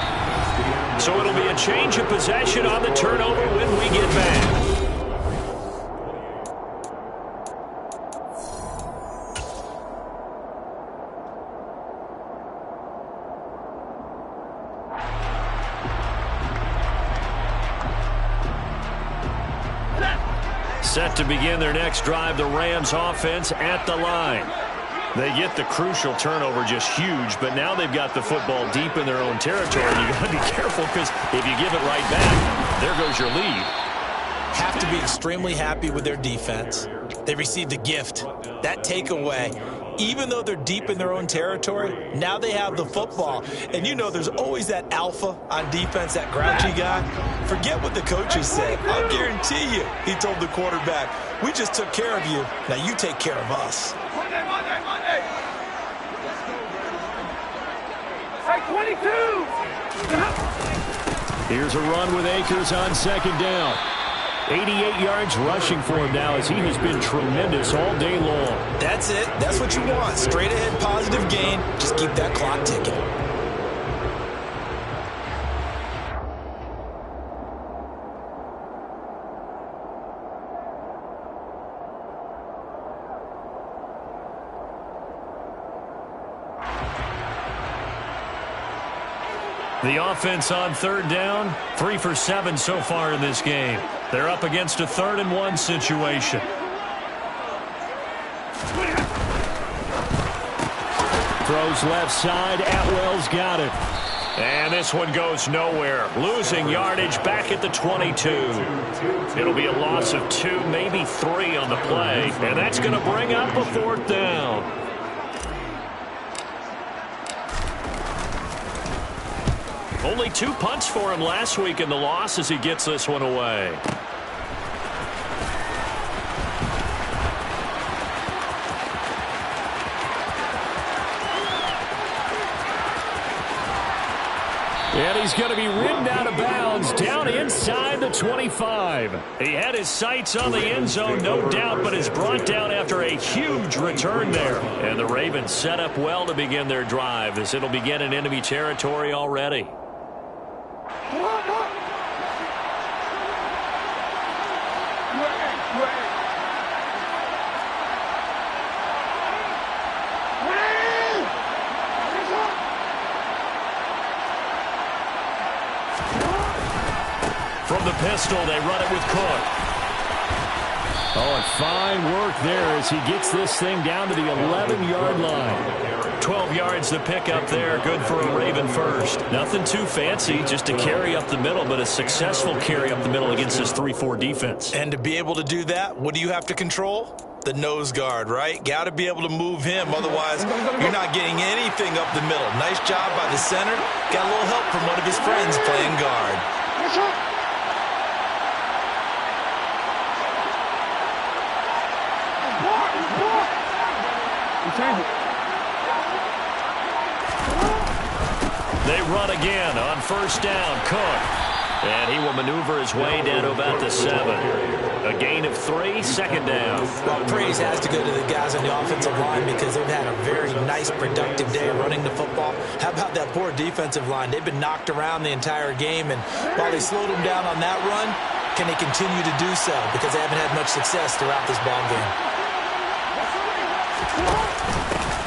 So it'll be a change of possession on the turnover when we get back. Set to begin their next drive, the Rams offense at the line. They get the crucial turnover, just huge, but now they've got the football deep in their own territory. And you got to be careful, because if you give it right back, there goes your lead. Have to be extremely happy with their defense. They received a gift. That takeaway, even though they're deep in their own territory, now they have the football. And you know there's always that alpha on defense, that grouchy guy. Forget what the coaches say. I'll guarantee you, he told the quarterback, we just took care of you. Now you take care of us. Here's a run with Akers on second down. 88 yards rushing for him now as he has been tremendous all day long. That's it. That's what you want. Straight ahead, positive gain. Just keep that clock ticking. The offense on third down, 3 for 7 so far in this game. They're up against a 3rd and 1 situation. Throws left side. Atwell's got it. And this one goes nowhere. Losing yardage back at the 22. It'll be a loss of 2, maybe 3 on the play. And that's going to bring up a 4th down. Only 2 punts for him last week in the loss as he gets this one away. And he's going to be ridden out of bounds down inside the 25. He had his sights on the end zone, no doubt, but is brought down after a huge return there. And the Ravens set up well to begin their drive as it'll begin in enemy territory already. From the pistol, they run it with Cook. Oh, and fine work there as he gets this thing down to the 11-yard line. 12 yards to pick up there. Good for a Raven first. Nothing too fancy, just a carry up the middle, but a successful carry up the middle against this 3-4 defense. And to be able to do that, what do you have to control? The nose guard, right? Got to be able to move him. Otherwise, you're not getting anything up the middle. Nice job by the center. Got a little help from one of his friends playing guard. They run again on first down. Cook. And he will maneuver his way down to about the 7. A gain of 3, second down. Well, praise has to go to the guys on the offensive line because they've had a very nice, productive day running the football. How about that poor defensive line? They've been knocked around the entire game, and while they slowed them down on that run, can they continue to do so? Because they haven't had much success throughout this ball game.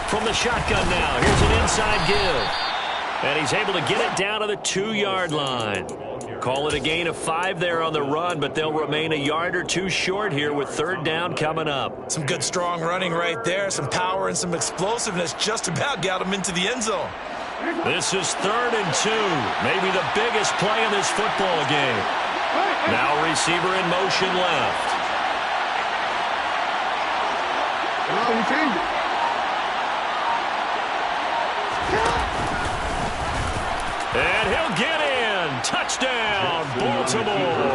From the shotgun now, here's an inside give. And he's able to get it down to the 2-yard line. Call it a gain of 5 there on the run, but they'll remain a yard or 2 short here with third down coming up. Some good, strong running right there. Some power and some explosiveness just about got him into the end zone. This is 3rd and 2. Maybe the biggest play in this football game. Now receiver in motion left. And he'll get in. Touchdown, Baltimore.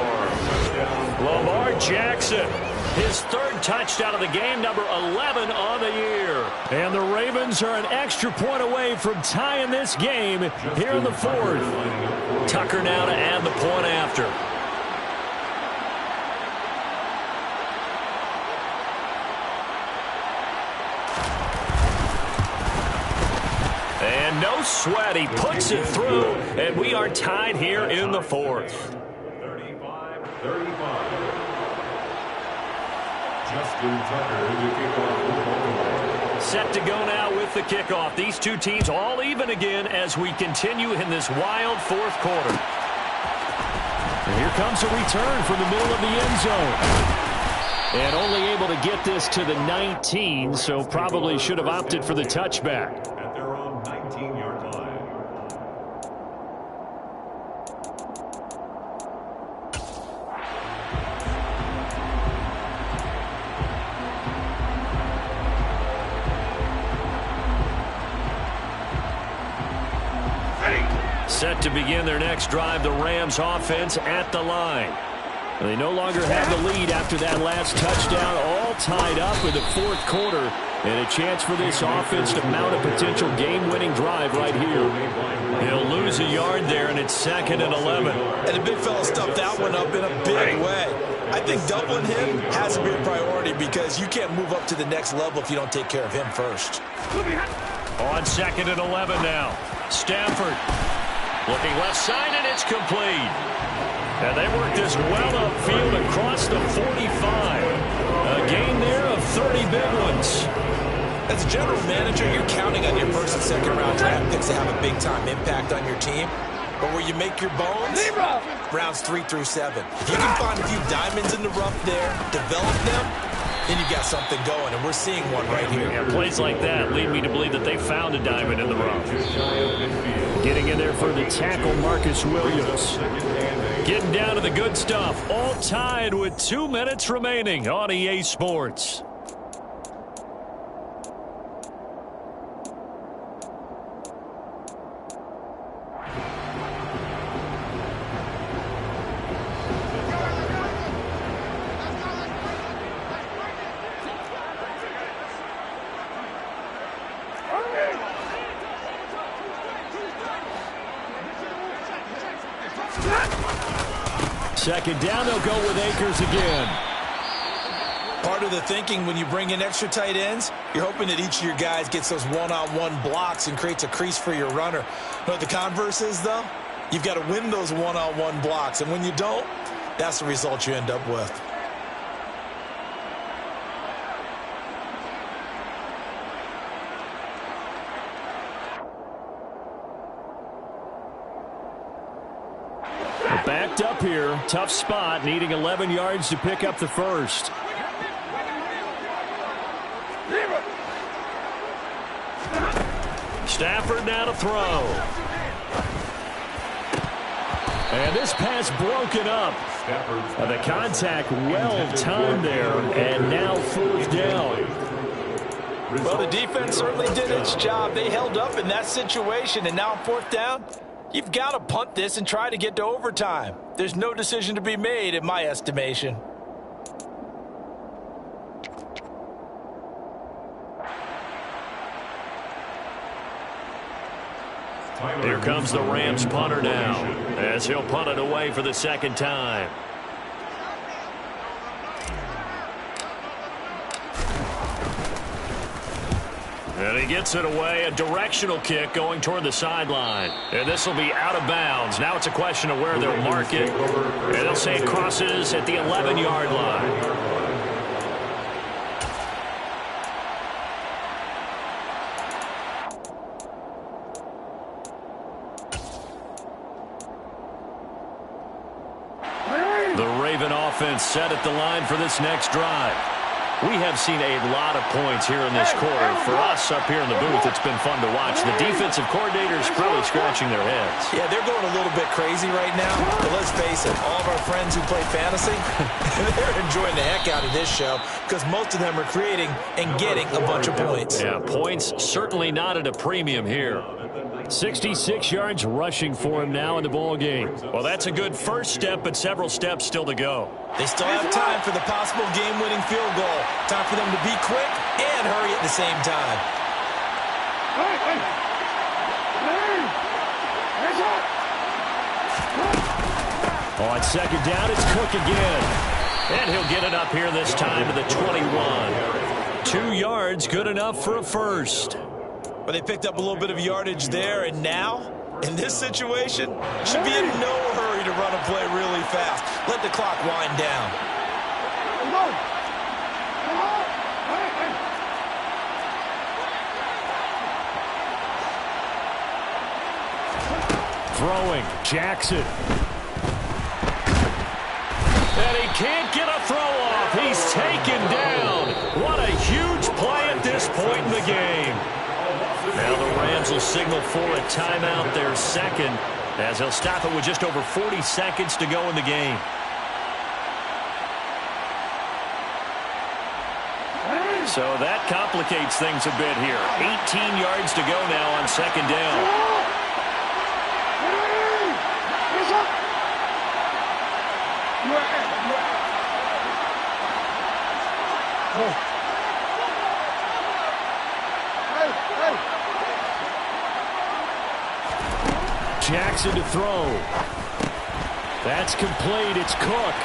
Lamar Jackson, his 3rd touchdown of the game, number 11 on the year. And the Ravens are an extra point away from tying this game here in the 4th. Tucker now to add the point after. And no sweat, he puts it through, and we are tied here in the 4th. 35-35. Justin Tucker, the kickoff. Set to go now with the kickoff. These two teams all even again as we continue in this wild 4th quarter. And here comes a return from the middle of the end zone. And only able to get this to the 19, so probably should have opted for the touchback. At their own 19-yard line. Set to begin their next drive, the Rams offense at the line. They no longer have the lead after that last touchdown, all tied up in the 4th quarter. And a chance for this offense to mount a potential game-winning drive right here. He'll lose a yard there, and it's 2nd and 11. And the big fella stuffed that one up in a big way. I think doubling him has to be a priority because you can't move up to the next level if you don't take care of him first. On 2nd and 11 now. Stafford looking left side, and it's complete. And they work this well upfield across the 45. A gain there of 30 big ones. As a general manager, you're counting on your first and second round draft picks to have a big-time impact on your team. But where you make your bones, rounds 3 through 7. If you can find a few diamonds in the rough there, develop them, then you've got something going, and we're seeing one right here. Yeah, plays like that lead me to believe that they found a diamond in the rough. Getting in there for the tackle, Marcus Williams. Getting down to the good stuff, all tied with 2 minutes remaining on EA Sports. Second down, they'll go with Akers again. Part of the thinking when you bring in extra tight ends, you're hoping that each of your guys gets those one-on-one blocks and creates a crease for your runner. You know what the converse is, though? You've got to win those one-on-one blocks, and when you don't, that's the result you end up with. Backed up here, tough spot, needing 11 yards to pick up the first. Stafford now to throw. And this pass broken up. The contact well timed there, and now 4th down. Well, the defense certainly did its job. They held up in that situation, and now on 4th down, you've got to punt this and try to get to overtime. There's no decision to be made, in my estimation. Here comes the Rams punter now, as he'll punt it away for the 2nd time. And he gets it away, a directional kick going toward the sideline. And this will be out of bounds. Now it's a question of where they'll mark it. And they'll say it crosses at the 11-yard line. The Raven offense set at the line for this next drive. We have seen a lot of points here in this quarter. For us up here in the booth, it's been fun to watch. The defensive coordinators probably scratching their heads. Yeah, they're going a little bit crazy right now. But let's face it, all of our friends who play fantasy, they're enjoying the heck out of this show because most of them are creating and getting a bunch of points. Yeah, points certainly not at a premium here. 66 yards rushing for him now in the ball game. Well, that's a good first step, but several steps still to go. They still have time for the possible game-winning field goal. Time for them to be quick and hurry at the same time. On 2nd down, it's Cook again. And he'll get it up here this time to the 21. 2 yards, good enough for a first. But they picked up a little bit of yardage there, and now, in this situation, should be in no hurry to run a play really fast. Let the clock wind down. Throwing, Jackson. And he can't get a throw off. He's taken down. What a huge play at this point in the game. Now the Rams will signal for a timeout, their second, as he'll stop it with just over 40 seconds to go in the game. So that complicates things a bit here. 18 yards to go now on 2nd down. Jackson to throw. That's complete. It's Cook.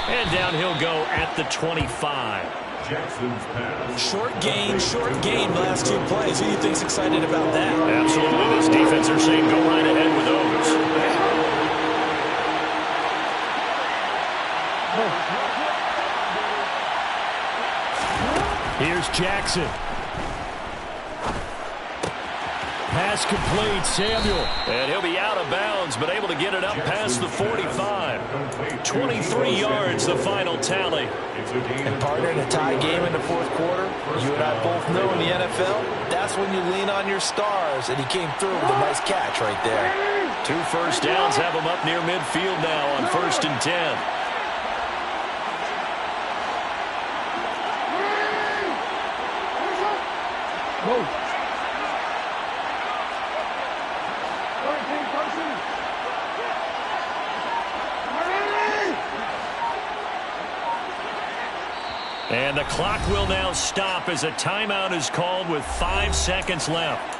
And down he'll go at the 25. Jackson's pass. Short gain last 2 plays. Who do you think's excited about that? Absolutely. This defense are saying go right ahead with those. Here's Jackson. Pass complete, Samuel. And he'll be out of bounds, but able to get it up past the 45. 23 yards, the final tally. And partner, in a tie game in the fourth quarter, you and I both know in the NFL, that's when you lean on your stars, and he came through with a nice catch right there. 2 first downs have him up near midfield now on 1st and 10. Go. And the clock will now stop as a timeout is called with 5 seconds left.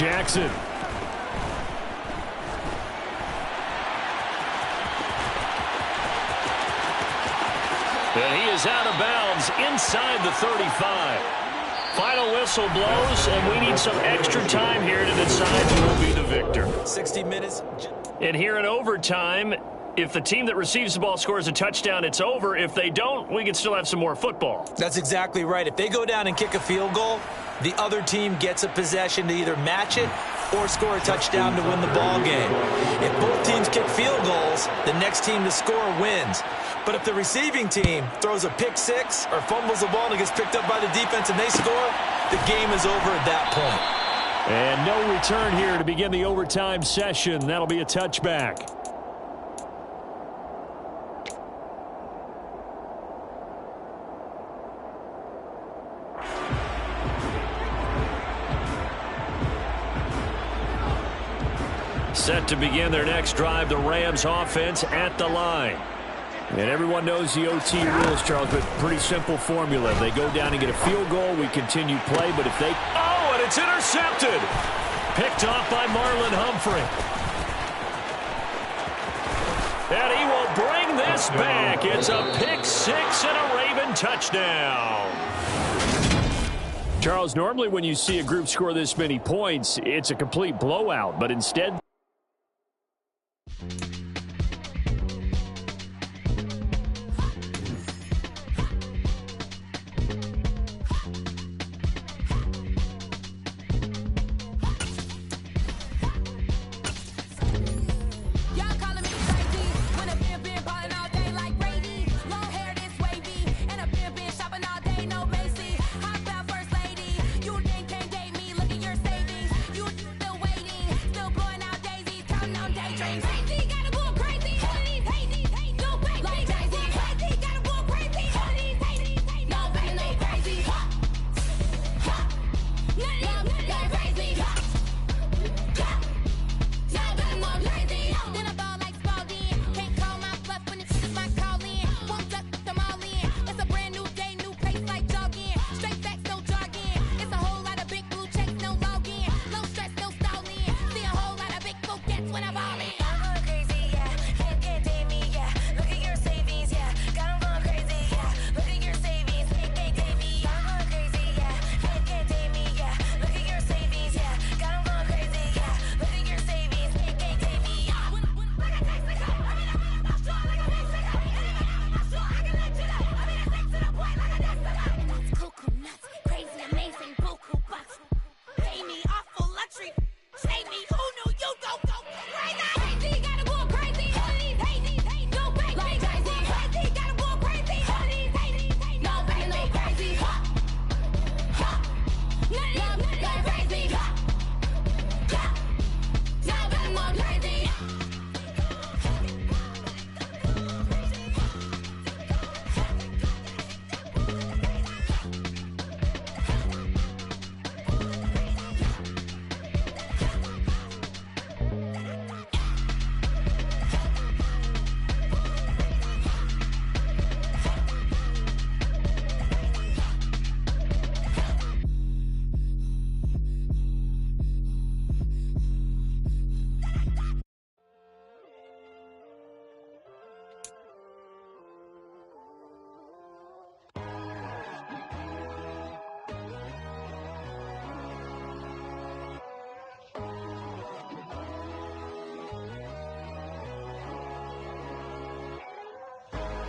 Jackson. And he is out of bounds inside the 35. Final whistle blows, and we need some extra time here to decide who will be the victor. 60 minutes. And here in overtime, if the team that receives the ball scores a touchdown, it's over. If they don't, we can still have some more football. That's exactly right. If they go down and kick a field goal, the other team gets a possession to either match it or score a touchdown to win the ball game. If both teams kick field goals, the next team to score wins. But if the receiving team throws a pick six or fumbles the ball and it gets picked up by the defense and they score, the game is over at that point. And no return here to begin the overtime session. That'll be a touchback. Set to begin their next drive, the Rams offense at the line. And everyone knows the OT rules, Charles, but pretty simple formula. They go down and get a field goal, we continue play, but if they... Oh, and it's intercepted! Picked off by Marlon Humphrey. And he will bring this back. It's a pick six and a Raven touchdown. Charles, normally when you see a group score this many points, it's a complete blowout, but instead...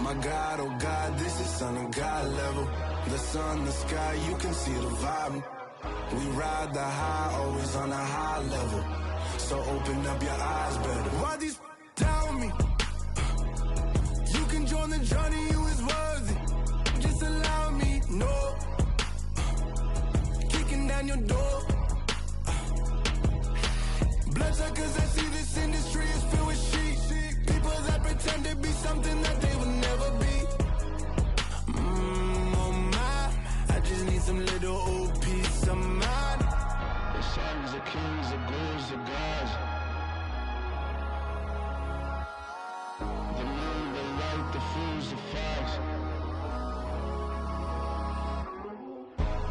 My God, oh God, this is Son of God level. The sun, the sky, you can see the vibe. We ride the high, always on a high level. So open up your eyes better. Why these tell me? You can join the journey, you is worthy. Just allow me, no. Kicking down your door. Bloodsuckers, I see this industry is filled with sheep. People that pretend to be something that they will never be. Oh my, I just need some little old peace of mind. The sons of kings, the ghouls, the gods. The moon, the light, the fools, the fogs.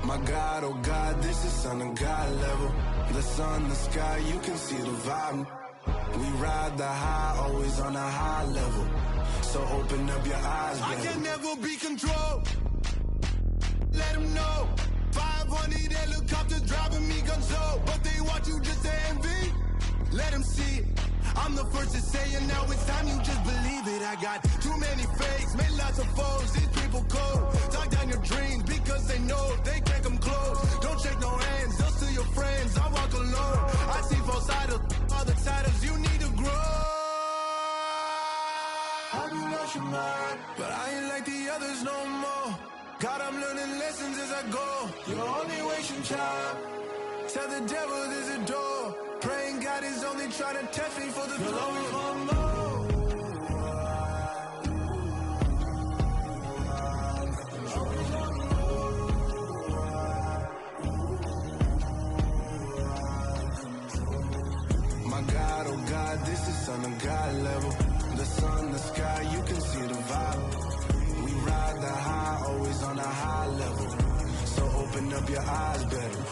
My God, oh God, this is Son of God level. The sun, the sky, you can see the vibe. We ride the high, always on a high level. So open up your eyes, baby. I can never be controlled. Let them know. 500 helicopters driving me gonzo. But they want you just to envy. Let them see it. I'm the first to say it, now it's time you just believe it. I got too many fakes, made lots of foes. These people cold. Talk down your dreams because they know they can't come close. Don't shake no hands, they'll steal your friends. I walk alone. I see false idols, other titles. You need to grow. Have you lost your mind? But I ain't like the others no more. God, I'm learning lessons as I go. You're only wasting time. Tell the devil there's a door. Praying God is only trying to test me for the glory for more. My God, oh God, this is Son of God level. The sun, the sky, you can see the vibe. We ride the high, always on a high level. So open up your eyes better.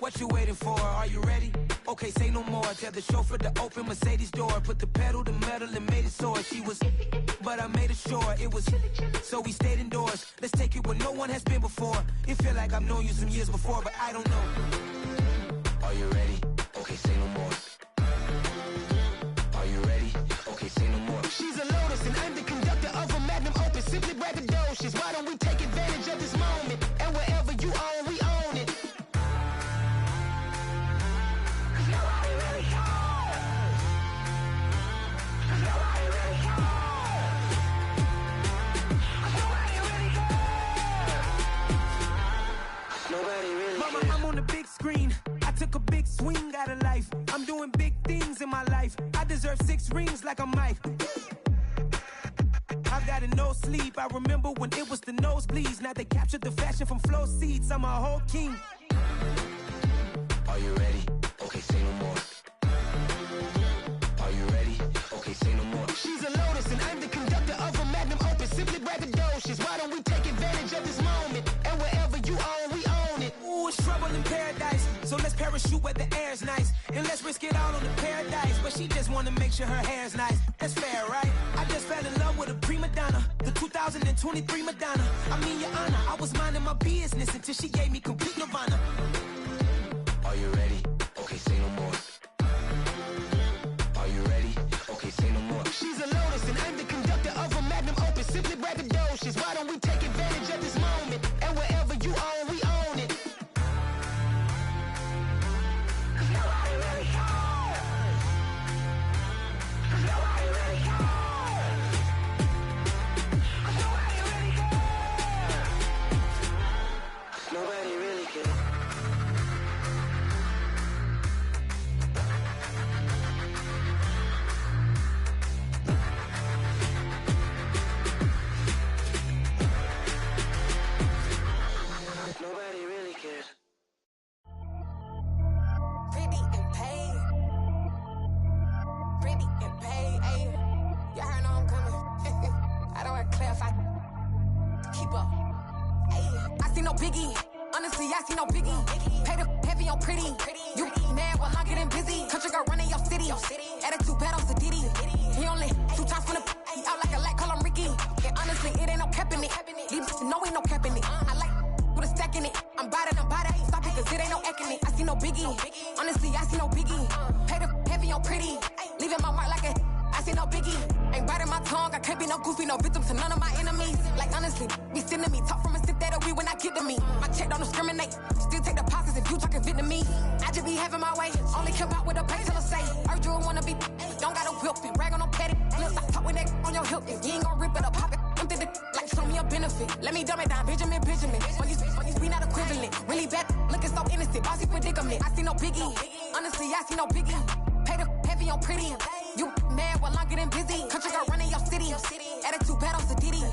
What you waiting for? Are you ready? Okay, say no more. Tell the chauffeur to open Mercedes door. Put the pedal to metal and made it soar. She was, but I made it sure it was. So we stayed indoors. Let's take it where no one has been before. It feel like I've known you some years before, but I don't know. Are you ready? Okay, say no more. Are you ready? Okay, say no more. She's a lotus and I'm the conductor of a magnum opus. Simply braggadocious. Why don't we take advantage of this moment? And wherever you own, we own it. Screen. I took a big swing out of life. I'm doing big things in my life. I deserve 6 rings like I'm Mike. I've got a no sleep. I remember when it was the nosebleeds. Now they captured the fashion from flow seats. I'm a whole king. Are you ready? Okay, say no more. Are you ready? Okay, say no more. She's a lotus and I'm the conductor of a magnum opus. Simply braggadocious. Why don't we take advantage of this moment? And wherever you own, we own it. Ooh, it's trouble in paradise. So let's parachute where the air's nice. And let's risk it all on the paradise. But she just wanna make sure her hair's nice. That's fair, right? I just fell in love with a prima donna. The 2023 Madonna. I mean, your honor, I was minding my business until she gave me complete nirvana. Are you ready? Okay, say no more. Are you ready? Okay, say no more. She's a lotus and I'm the conductor of a magnum opus. Simply braggadocious. Why don't we take advantage of this moment? And wherever you own, we own it. Nobody really cares. Nobody really cares. Pretty and paid. Pretty and paid. Ayy. Y'all heard know I'm coming. I don't want to clarify. Keep up. I see no biggie. Honestly, I see no biggie. Pay the heavy on pretty. You mad while I'm getting busy. Country girl running your city. Attitude bad on Diddy. He only 2 times from the he out like a light, call him Ricky. And honestly, it ain't no cap in it. These know ain't no cap in it. I like with a stack in it. I'm bad. Stop it, cause it ain't no eck in it. I see no biggie. Honestly, I see no biggie. Pay the heavy on pretty. Leaving my mark like a I see no biggie. Ain't biting my tongue. I can't be no goofy, no victim to none of my enemies. Like honestly, be sending me talk from a sip that we when I get to me. My check don't discriminate. Still take deposits if you talking Vietnamese. I just be having my way. Only care about what the pay teller say. Urge you wanna be. Don't gotta whip it. Brag on no petty. Let's stop talk with that on your hip. If you ain't gon' rip it up, pop it. Empty the like show me a benefit. Let me dumb it down, Benjamin. When you we not equivalent. Really bad, looking so innocent. Bossy predicament. I see no biggie. Honestly, I see no biggie. Pay the heavy on pretty. You mad while I'm getting busy. Country girl running your city. Attitude bad on Diddy.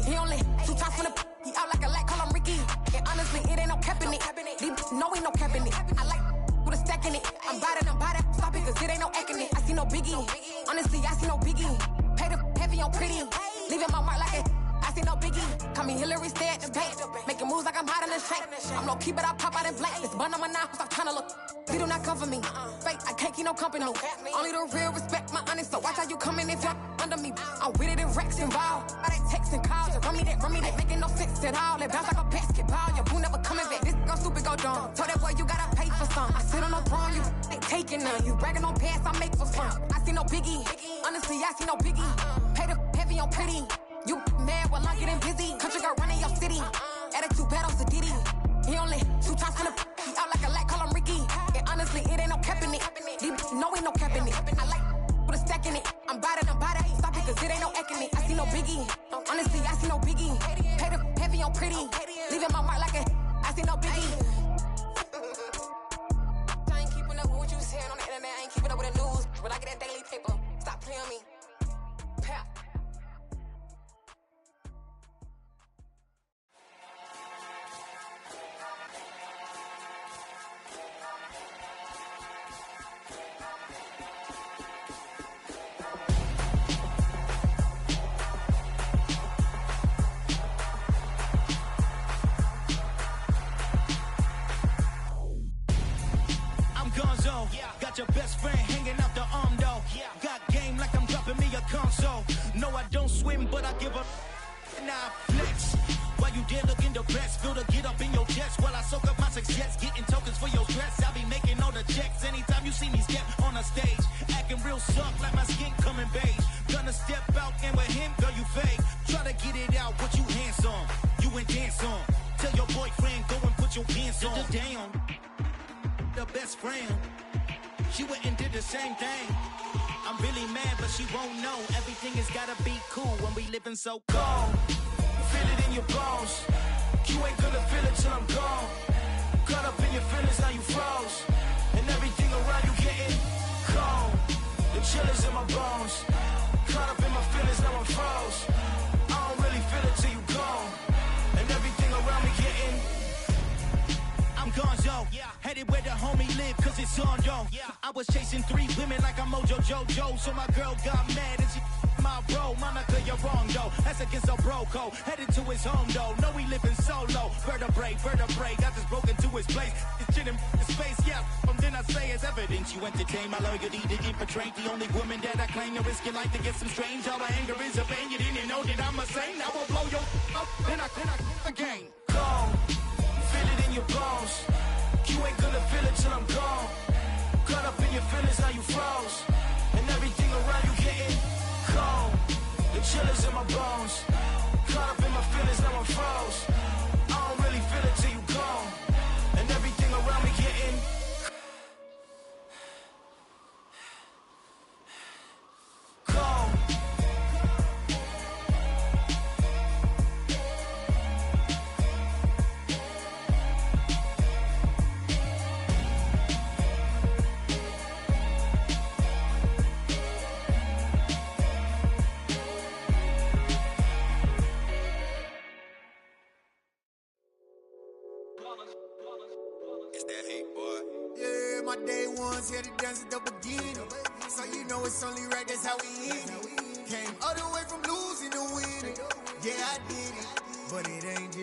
He only 2 times from the he out like a light, call him Ricky. And honestly, it ain't no cap in it. These know ain't no cap in it. I like with a stack in it. I'm bad. Stop it, cause it ain't no eck in it. I see no biggie. Honestly, I see no biggie. Pay the heavy on pretty. Leaving my mark like a I see no biggie. Call me Hillary, stay at the bank. Making moves like I'm hot in the shank. I'm low key, but I pop out in blank. This bun on my knife, stop trying to look. They do not come for me. Fake, I can't keep no company. Only the real respect my honest. So watch how you coming if you're under me. I'm with it in Rex involved. I they texting calls. Run me that. Making no sense at all. They bounce like a basketball. Your boo never coming back. This go stupid, go dumb. Told that boy you gotta pay for some. I sit on no throne, you ain't taking none. You bragging on pants, I make for fun. I see no biggie. Honestly, I see no biggie. Pay the heavy on pretty. You mad while I'm getting busy. Country girl running your city. Attitude bad on Diddy. He only 2 times from the he out like a light, call him Ricky. And honestly, it ain't no cap in it. These know ain't no cap in it. I like with a stack in it. I'm bad. Stop it, cause it ain't no eck in it. I see no biggie. Honestly, I see no biggie. Pay the heavy on pretty. Leaving my mark like a I see no biggie. I ain't keeping up with what you saying on the internet. I ain't keeping up with the news. But I get that daily paper. Stop playing me. Pap. Got your best friend hanging out the arm though. Got game like I'm dropping me a console. No, I don't swim, but I give a nah flex. While you there looking depressed, feel the get up in your chest while I soak up my success, getting tokens for your stress. I be making all the checks anytime you see me step on a stage, acting real soft like my skin coming beige. Gonna step out and with him, girl, you fake. Try to get it out, what you handsome, you ain't dance on. Tell your boyfriend go and put your pants on. Down, the best friend. She went and did the same thing. I'm really mad, but she won't know. Everything has gotta be cool when we living so cold. Feel it in your bones. You ain't gonna feel it till I'm gone. Caught up in your feelings, now you froze. And everything around you getting cold. The chill is in my bones. Caught up in my feelings, now I'm froze. I don't really feel it till you gone. And everything around me getting I'm gonzo, headed where the homie live, cause it's on, yo. I was chasing 3 women like I'm Mojo Jojo, so my girl got mad and she my bro. Monica, you're wrong, though. That's against a bro code. Headed to his home, though. No, we living solo. Vertebrae, got this broken to his place. It's shit in space, yeah. From then I say it's evidence. You entertain my loyalty to infiltrate the only woman that I claim to risk your life to get some strange. All my anger is a pain. You didn't know that I'm a saint. I will blow your up, then I again. Gone. Feel it in your bones. You ain't gonna feel it till I'm gone. Caught up in your feelings, now you froze. And everything around you getting cold. The chill is in my bones. Caught up in my feelings, now I'm froze. I don't really feel it till you gone. And everything around me getting cold. It's that hate, boy. Yeah, my day ones here to dance at the beginning. So you know it's only right, that's how we eat. Came all the way from losing.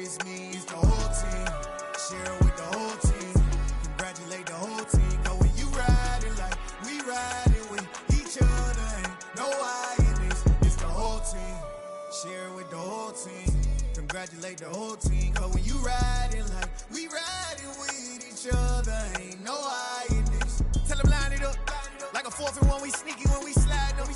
just me, it's the whole team. Share it with the whole team. Congratulate the whole team. Cause when you riding like we riding with each other, ain't no I in this. It's the whole team. Share it with the whole team. Congratulate the whole team. Cause when you riding like we riding with each other, ain't no I in this. Tell them line it up. Like a 4th and 1, we sneaky when we slide up.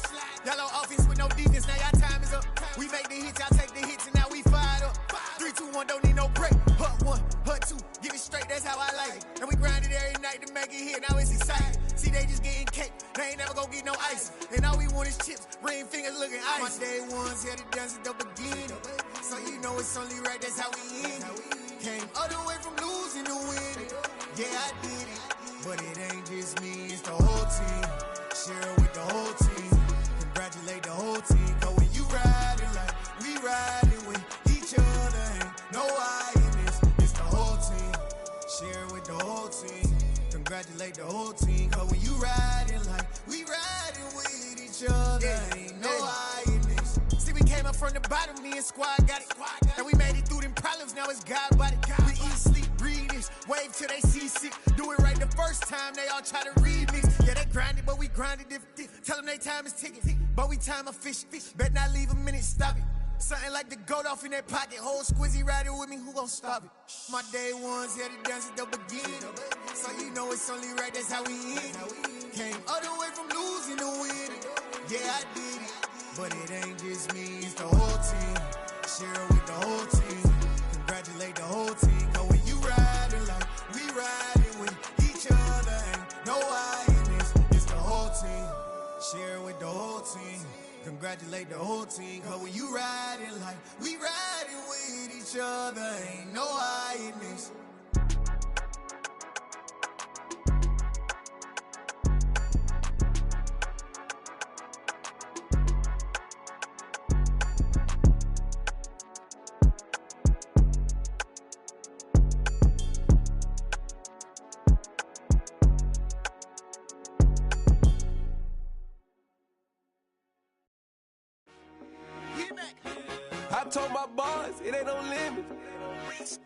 Y'all on offense with no defense, now y'all time is up. We make the hits, y'all take the hits, and now we fired up. 3, 2, 1, don't need no break. Hut 1, hut 2, get it straight, that's how I like it. And we grind it every night to make it hit, now it's exciting. See, they just getting cake, they ain't never gonna get no ice. And all we want is chips, ring fingers looking ice. My day ones had to dance at the beginning. So you know it's only right, that's how we end it. Came all the way from losing to winning. Yeah, I did it. But it ain't just me, it's the whole team. Share it with the whole team. Congratulate the whole team. Cause when you riding like we riding with each other, ain't no I in this. It's the whole team. Share it with the whole team. Congratulate the whole team. Cause when you riding like we riding with each other, ain't no I in this. See, we came up from the bottom, me and squad got it. And we made it through them problems, now it's God body. We eat, sleep, breathe this, wave till they see sick. Do it right the first time, they all try to remix. Yeah, they grind it, but we grind it different. Tell them they time is ticking, but we time efficient. Bet not leave a minute, stop it. Something like the goat off in that pocket. Whole squizzy riding with me, who gon' stop it? My day ones had to dance at the beginning. So you know it's only right, that's how we end it. Came all the way from losing to winning. Yeah, I did it. But it ain't just me, it's the whole team. Share it with the whole team. Congratulate the whole team. Cause when you riding like we riding with each other, ain't no I in this. It's the whole team. Share it with the whole team. Congratulate the whole team. Cause when you riding like we riding with each other, ain't no I in this. I told my boys, it ain't no limits.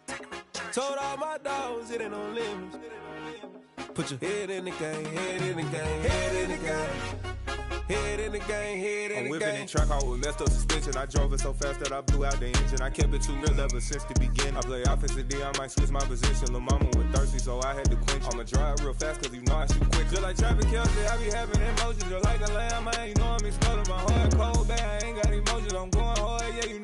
Told all my dogs, it ain't no limits. Put your head in the game, head in the game, head in the game. Head in the game, head in the game. I'm whipping in track out with messed up suspension. I drove it so fast that I blew out the engine. I kept it too real ever since the beginning. I play offensive D, I might switch my position. Lil' mama was thirsty, so I had to quench. I'ma drive real fast, cause you know I shoot quick. Just like Travis Kelce, I be having emotions. Just like a lamb, man, you know I'm exploding. My heart cold, bad, I ain't got emotions. I'm going hard, yeah, you know